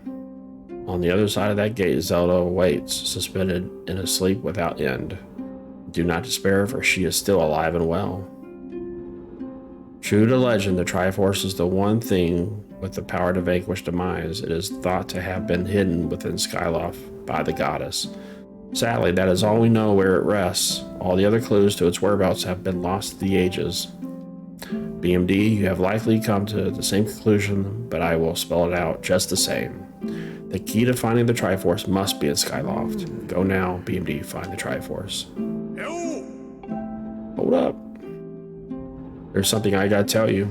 On the other side of that gate, Zelda awaits, suspended in a sleep without end. Do not despair, for she is still alive and well. True to legend, the Triforce is the one thing with the power to vanquish demise. It is thought to have been hidden within Skyloft by the goddess. Sadly, that is all we know where it rests. All the other clues to its whereabouts have been lost to the ages. BMD, you have likely come to the same conclusion, but I will spell it out just the same. The key to finding the Triforce must be in Skyloft. Go now, BMD, find the Triforce. Hold up. There's something I gotta tell you.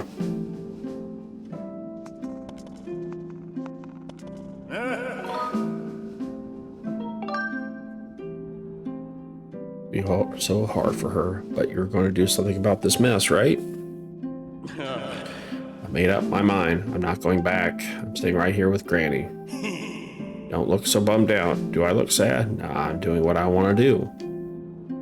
Be so hard for her, but you're going to do something about this mess, right? I made up my mind. I'm not going back. I'm staying right here with Granny. Don't look so bummed out. Do I look sad? Nah, I'm doing what I want to do.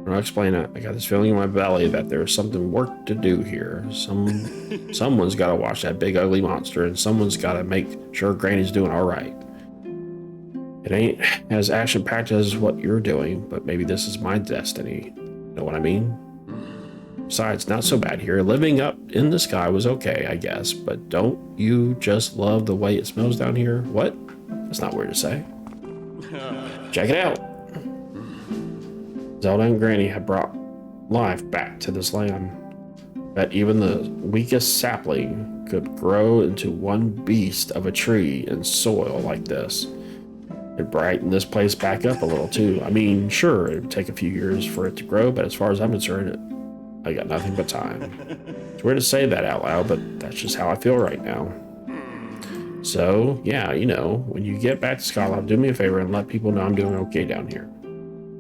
I'll explain it. I got this feeling in my belly that there's something work to do here. Someone's got to watch that big ugly monster, and someone's got to make sure Granny's doing all right. It ain't as action-packed as what you're doing, but maybe this is my destiny. Know what I mean? Besides, not so bad here. Living up in the sky was okay, I guess, but don't you just love the way it smells down here? What? That's not weird to say. Check it out. Zelda and Granny have brought life back to this land. Bet even the weakest sapling could grow into one beast of a tree in soil like this. It'd brighten this place back up a little too. I mean, sure, it'd take a few years for it to grow, but as far as I'm concerned, I got nothing but time. It's weird to say that out loud, but that's just how I feel right now. So, yeah, you know, when you get back to Scotland, do me a favor and let people know I'm doing okay down here.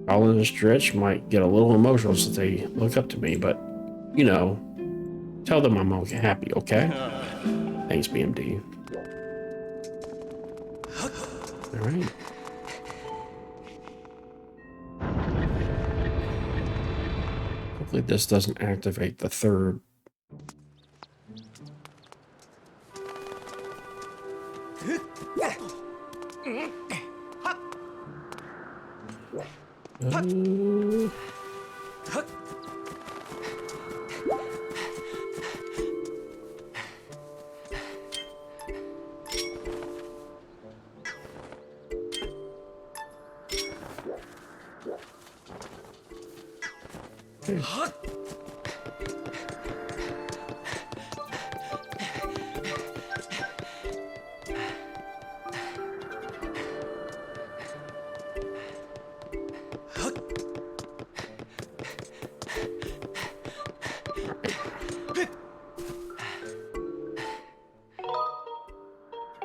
Colin and Stritch might get a little emotional since they look up to me, but, you know, tell them I'm okay, happy, okay? Thanks, BMD. All right. Hopefully this doesn't activate the third.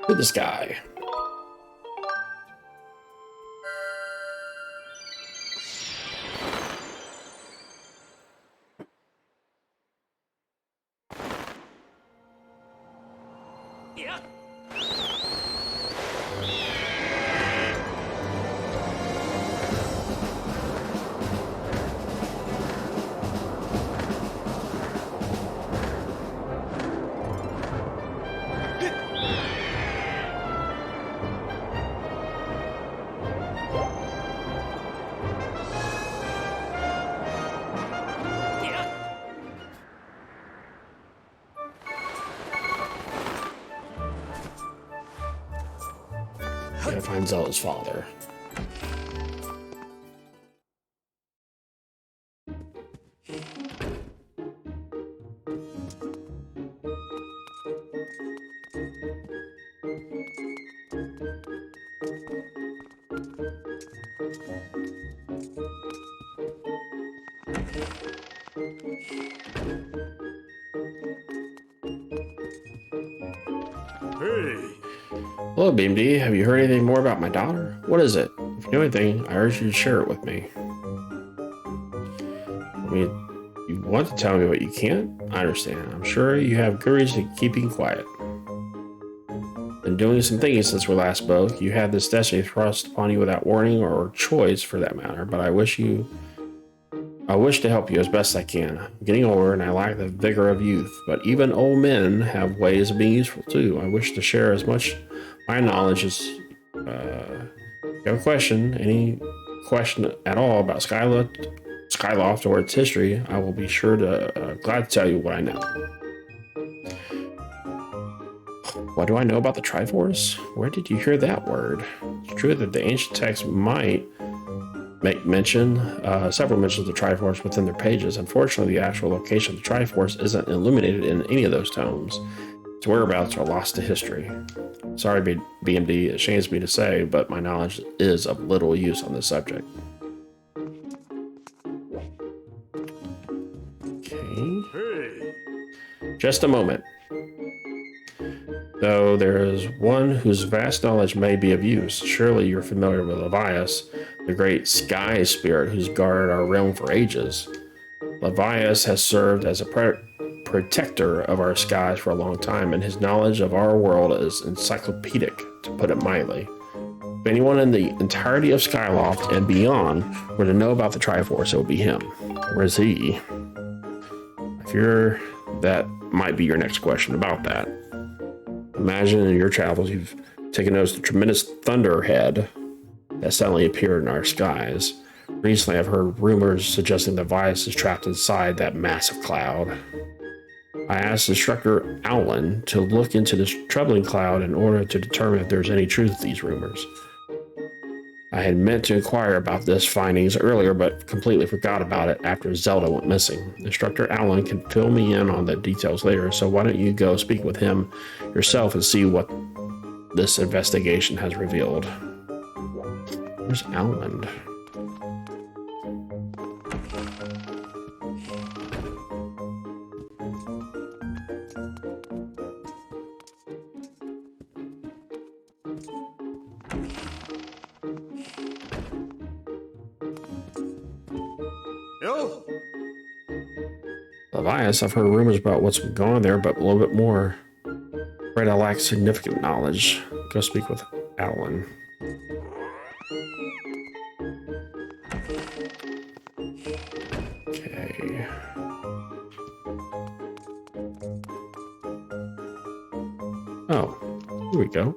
To the sky. Gotta find Zelda's father. Hello, BMD. Have you heard anything more about my daughter? What is it? If you know anything, I urge you to share it with me. I mean, you want to tell me what you can't? I understand. I'm sure you have good reason to keep being quiet. Been doing some thinking since we last spoke. You had this destiny thrust upon you without warning or choice, for that matter. But I wish to help you as best I can. I'm getting older and I lack the vigor of youth, but even old men have ways of being useful too. I wish to share as much my knowledge as if you have a question, any question at all about Skyloft or its history, I will be sure to glad to tell you what I know. What do I know about the Triforce? Where did you hear that word? It's true that the ancient texts might make several mentions of the Triforce within their pages. Unfortunately, the actual location of the Triforce isn't illuminated in any of those tomes. Its whereabouts are lost to history. Sorry, BMD, it shames me to say, but my knowledge is of little use on this subject. Okay. Just a moment. Though there is one whose vast knowledge may be of use. Surely you're familiar with Levias, the great sky spirit who's guarded our realm for ages. Levias has served as a protector of our skies for a long time, and his knowledge of our world is encyclopedic, to put it mildly. If anyone in the entirety of Skyloft and beyond were to know about the Triforce, it would be him. Where's he? I fear that might be your next question about that. Imagine in your travels you've taken notice of the tremendous thunderhead that suddenly appeared in our skies. Recently, I've heard rumors suggesting that Vias is trapped inside that massive cloud. I asked instructor Owlin to look into this troubling cloud in order to determine if there's any truth to these rumors. I had meant to inquire about this findings earlier, but completely forgot about it after Zelda went missing. Instructor Owlin can fill me in on the details later, so why don't you go speak with him yourself and see what this investigation has revealed. Where's Owlin? Levias, I've heard rumors about what's been going on there, but a little bit more. Right, I lack significant knowledge. Go speak with Alan. Okay. Okay. Oh, here we go.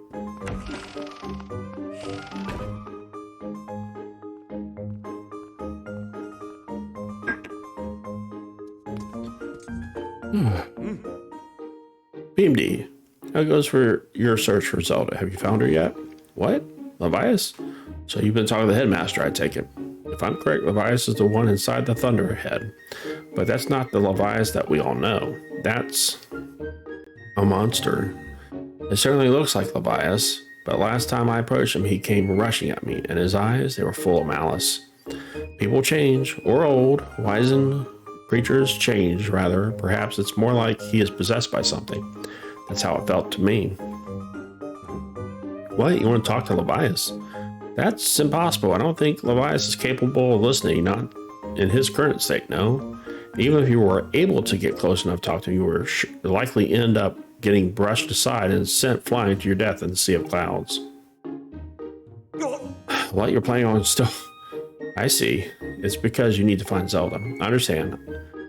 BMD, how goes for your search for Zelda? Have you found her yet? What? Levias? So you've been talking to the headmaster, I take it. If I'm correct, Levias is the one inside the Thunderhead. But that's not the Levias that we all know. That's a monster. It certainly looks like Levias, but last time I approached him, he came rushing at me, and his eyes, they were full of malice. People change, or old, wizened creatures change, rather. Perhaps it's more like he is possessed by something. That's how it felt to me. What? You want to talk to Levias? That's impossible. I don't think Levias is capable of listening, not in his current state, no. Even if you were able to get close enough to talk to him, you were likely end up getting brushed aside and sent flying to your death in the sea of clouds. What you're planning on still... I see. It's because you need to find Zelda. I understand.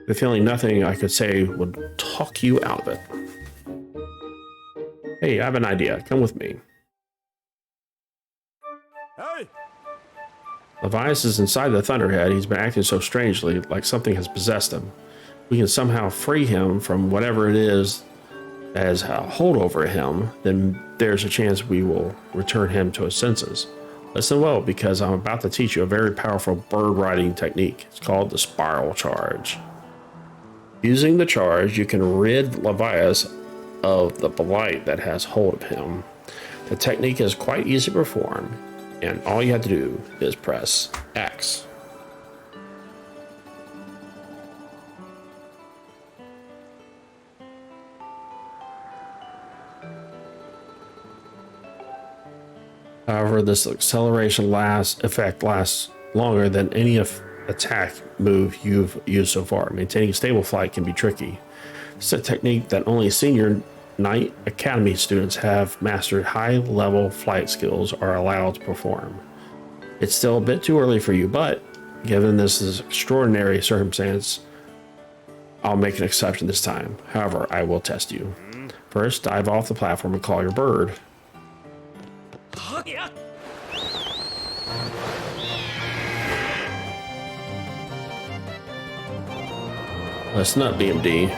The feeling nothing I could say would talk you out of it. Hey, I have an idea. Come with me. Hey! Levias is inside the Thunderhead. He's been acting so strangely, like something has possessed him. We can somehow free him from whatever it is that has a hold over him, then there's a chance we will return him to his senses. Listen well, because I'm about to teach you a very powerful bird riding technique. It's called the Spiral Charge. Using the charge, you can rid Levias of the blight that has hold of him. The technique is quite easy to perform, and all you have to do is press X. However, this acceleration effect lasts longer than any attack move you've used so far. Maintaining stable flight can be tricky. It's a technique that only senior Knight Academy students have mastered high-level flight skills are allowed to perform. It's still a bit too early for you, but given this is extraordinary circumstance, I'll make an exception this time. However, I will test you. First, dive off the platform and call your bird. Listen up, BMD.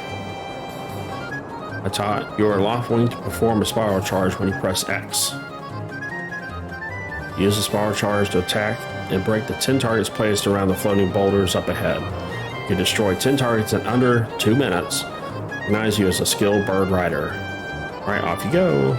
I taught you are lawful to perform a spiral charge when you press X. Use the spiral charge to attack and break the 10 targets placed around the floating boulders up ahead. You destroy 10 targets in under 2 minutes. Recognize you as a skilled bird rider. Alright, off you go.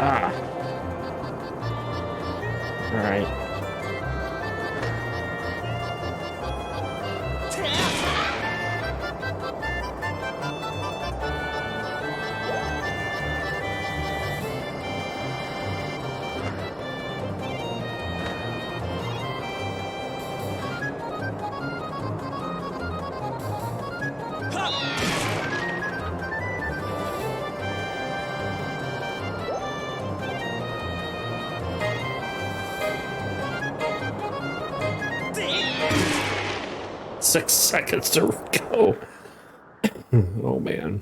Ah. All right. 6 seconds to go. Oh man.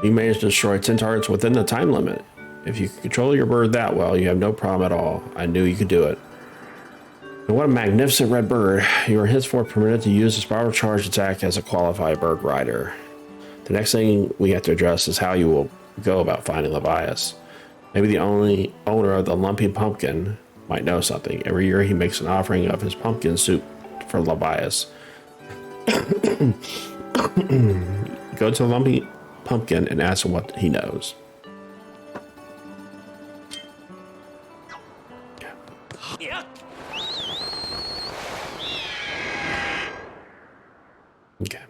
You managed to destroy 10 targets within the time limit. If you can control your bird that well, you have no problem at all. I knew you could do it. And what a magnificent red bird. You are henceforth permitted to use the spiral charge attack as a qualified bird rider. The next thing we have to address is how you will go about finding Levias. Maybe the only owner of the lumpy pumpkin might know something. Every year he makes an offering of his pumpkin soup for Levias. Go to the lumpy pumpkin and ask him what he knows. Yeah. Okay.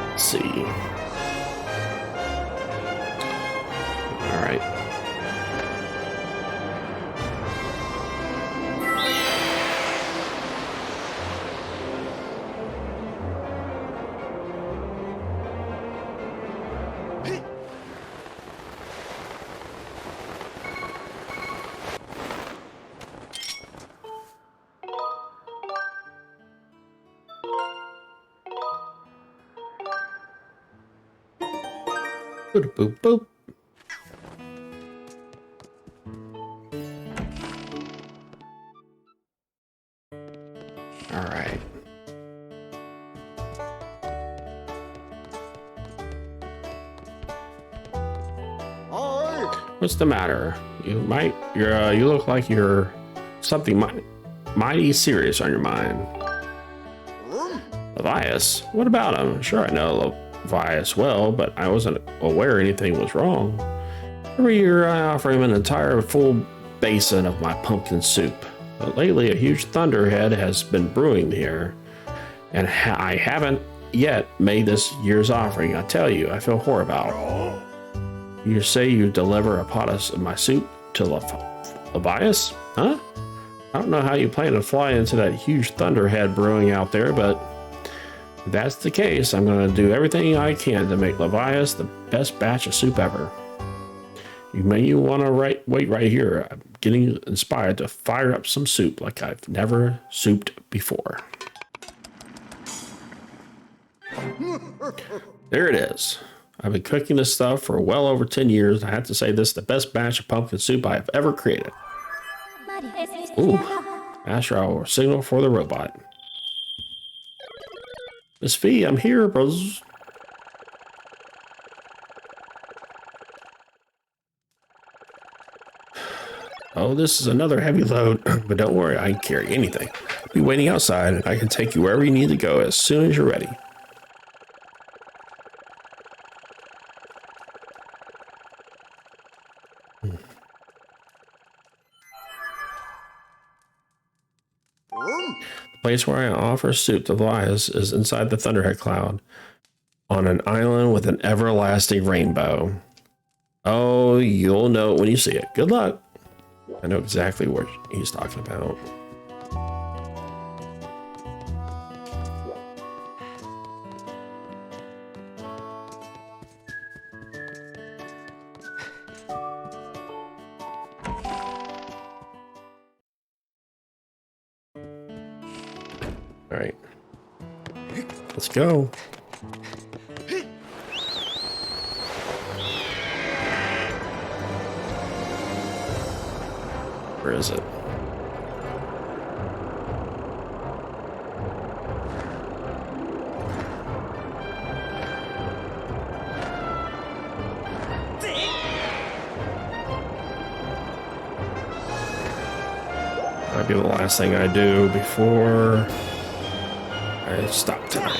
Let's see. All right. Boop, boop, boop. All right. What's the matter? You look like you're something mighty serious on your mind. Levias? What about him? Sure, I know Levias well, but I wasn't aware anything was wrong. Every year I offer him an entire full basin of my pumpkin soup. But lately a huge thunderhead has been brewing here, and I haven't yet made this year's offering. I tell you, I feel horrible about it. You say you deliver a pot of my soup to Levias? Huh? I don't know how you plan to fly into that huge thunderhead brewing out there, but if that's the case, I'm going to do everything I can to make Levias the best batch of soup ever. You may want to wait right here. I'm getting inspired to fire up some soup like I've never souped before. There it is. I've been cooking this stuff for well over 10 years. I have to say this is the best batch of pumpkin soup I have ever created. Ooh, Master, I will signal for the robot. Miss Fee, I'm here, bros. Oh, this is another heavy load, but don't worry, I can carry anything. I'll be waiting outside, and I can take you wherever you need to go as soon as you're ready. The place where I offer soup to Elias is inside the Thunderhead Cloud, on an island with an everlasting rainbow. Oh, you'll know it when you see it. Good luck. I know exactly what he's talking about. All right, let's go. Where is it? Might be the last thing I do before I stop tonight.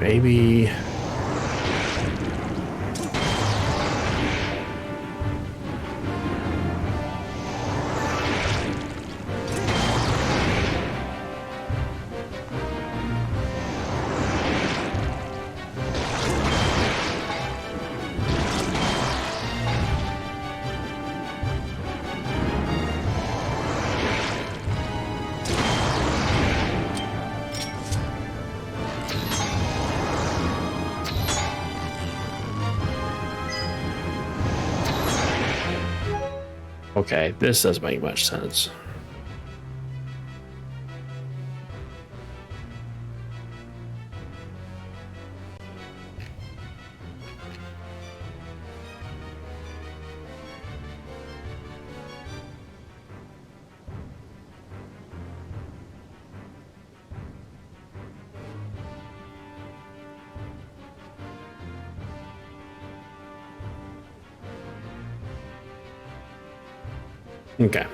Maybe. Okay, this doesn't make much sense. Okay.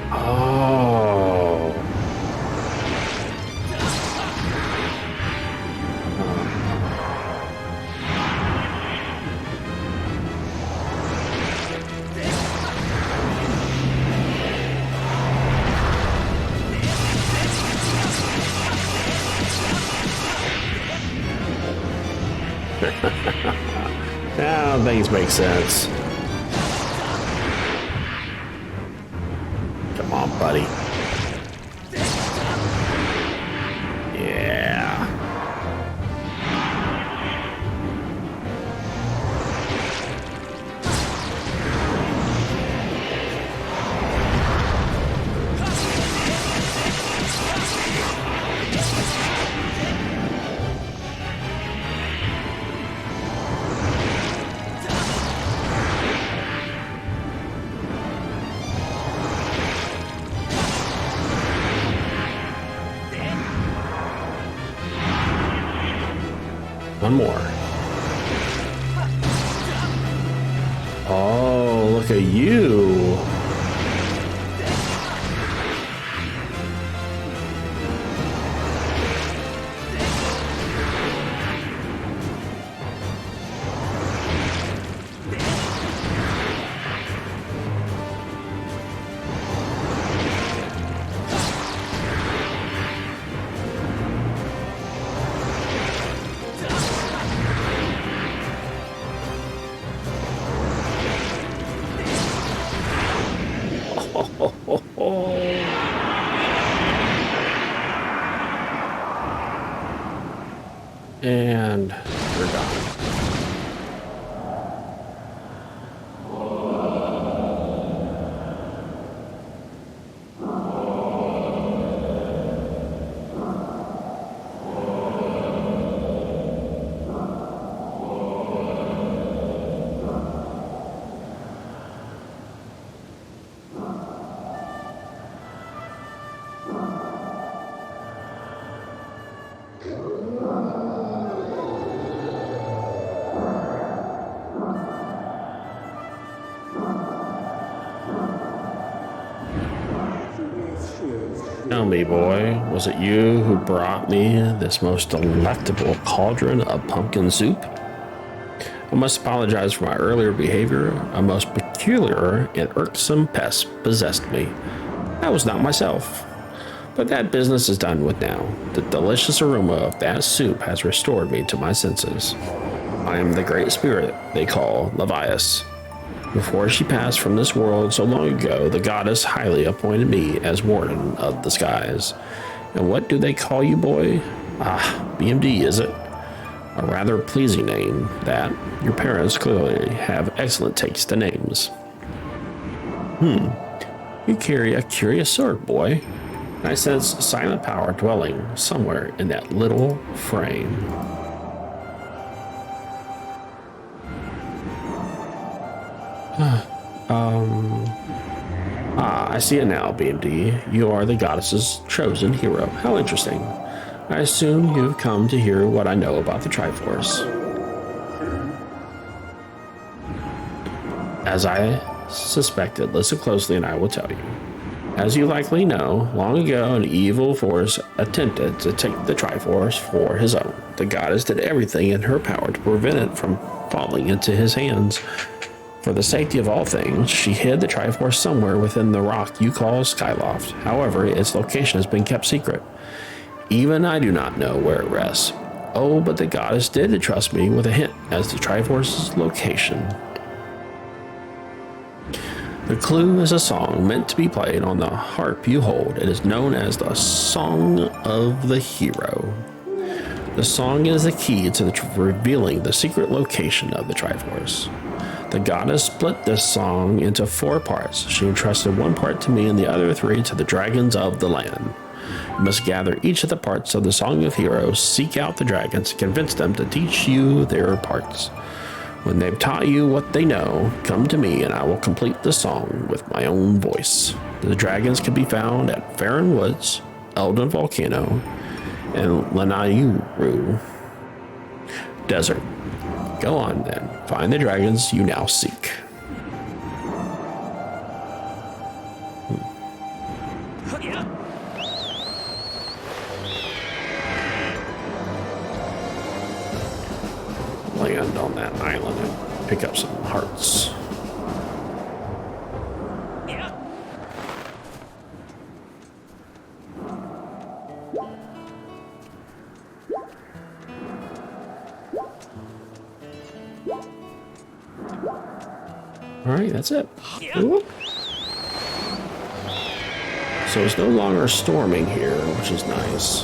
Oh. Now things make sense. Come on, buddy. Yeah. One more. Oh, look at you. And we're done. Tell me, boy, was it you who brought me this most delectable cauldron of pumpkin soup? I must apologize for my earlier behavior. A most peculiar and irksome pest possessed me. I was not myself. But that business is done with now. The delicious aroma of that soup has restored me to my senses. I am the great spirit they call Levias. Before she passed from this world so long ago, the goddess highly appointed me as warden of the skies. And what do they call you, boy? Ah, BMD, is it? A rather pleasing name, that. Your parents clearly have excellent taste in names. You carry a curious sword, boy. I sense silent power dwelling somewhere in that little frame. I see it now, BMD. You are the goddess's chosen hero. How interesting. I assume you've come to hear what I know about the Triforce. As I suspected, listen closely and I will tell you. As you likely know, long ago an evil force attempted to take the Triforce for his own. The goddess did everything in her power to prevent it from falling into his hands. For the safety of all things, she hid the Triforce somewhere within the rock you call Skyloft. However, its location has been kept secret. Even I do not know where it rests. Oh, but the goddess did entrust me with a hint as to Triforce's location. The clue is a song meant to be played on the harp you hold. It is known as the Song of the Hero. The song is the key to revealing the secret location of the Triforce. The goddess split this song into 4 parts. She entrusted one part to me and the other 3 to the dragons of the land. You must gather each of the parts of the Song of Heroes, seek out the dragons, and convince them to teach you their parts. When they've taught you what they know, come to me and I will complete the song with my own voice. The dragons can be found at Farron Woods, Eldon Volcano, and Lanayuru Desert. Go on then, find the dragons you now seek. Land on that island and pick up some hearts. All right, that's it. Ooh. So it's no longer storming here, which is nice.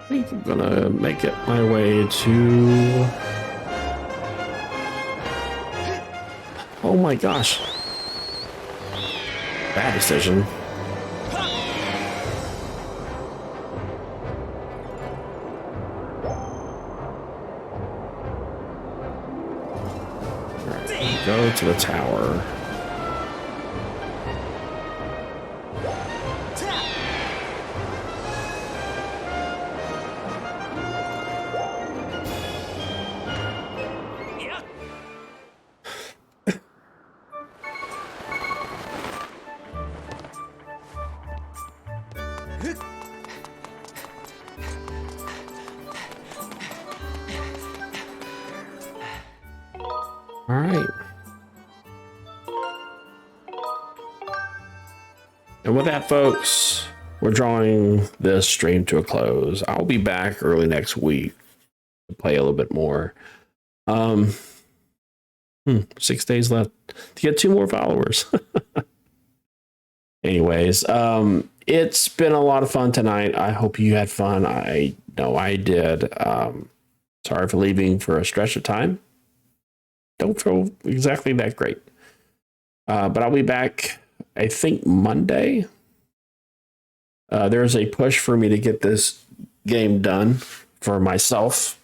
I think I'm gonna make it my way to... Oh my gosh. Bad decision. Alright, go to the tower. All right. And with that, folks, we're drawing this stream to a close. I'll be back early next week to play a little bit more. 6 days left to get 2 more followers. Anyways, it's been a lot of fun tonight. I hope you had fun. I know I did. Sorry for leaving for a stretch of time. Don't feel exactly that great. But I'll be back, I think, Monday. There's a push for me to get this game done for myself.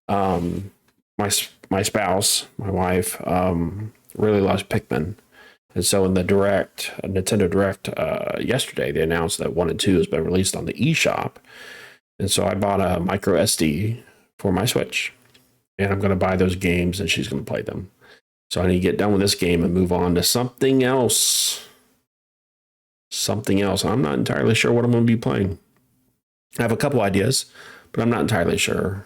My spouse, my wife, really loves Pikmin. And so in the Nintendo Direct yesterday, they announced that 1 and 2 has been released on the eShop. And so I bought a micro SD for my Switch. And I'm going to buy those games and she's going to play them. So I need to get done with this game and move on to something else. Something else. I'm not entirely sure what I'm going to be playing. I have a couple ideas, but I'm not entirely sure.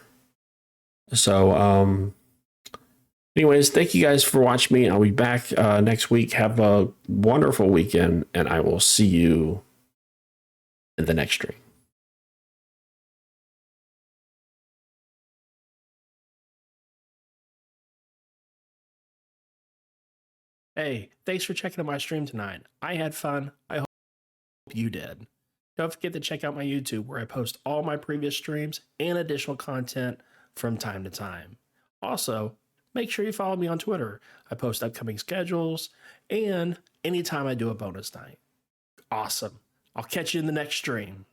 So, anyways, thank you guys for watching me. I'll be back next week. Have a wonderful weekend, and I will see you in the next stream. Hey, thanks for checking out my stream tonight. I had fun. I hope you did. Don't forget to check out my YouTube where I post all my previous streams and additional content from time to time. Also, make sure you follow me on Twitter. I post upcoming schedules and anytime I do a bonus night. Awesome. I'll catch you in the next stream.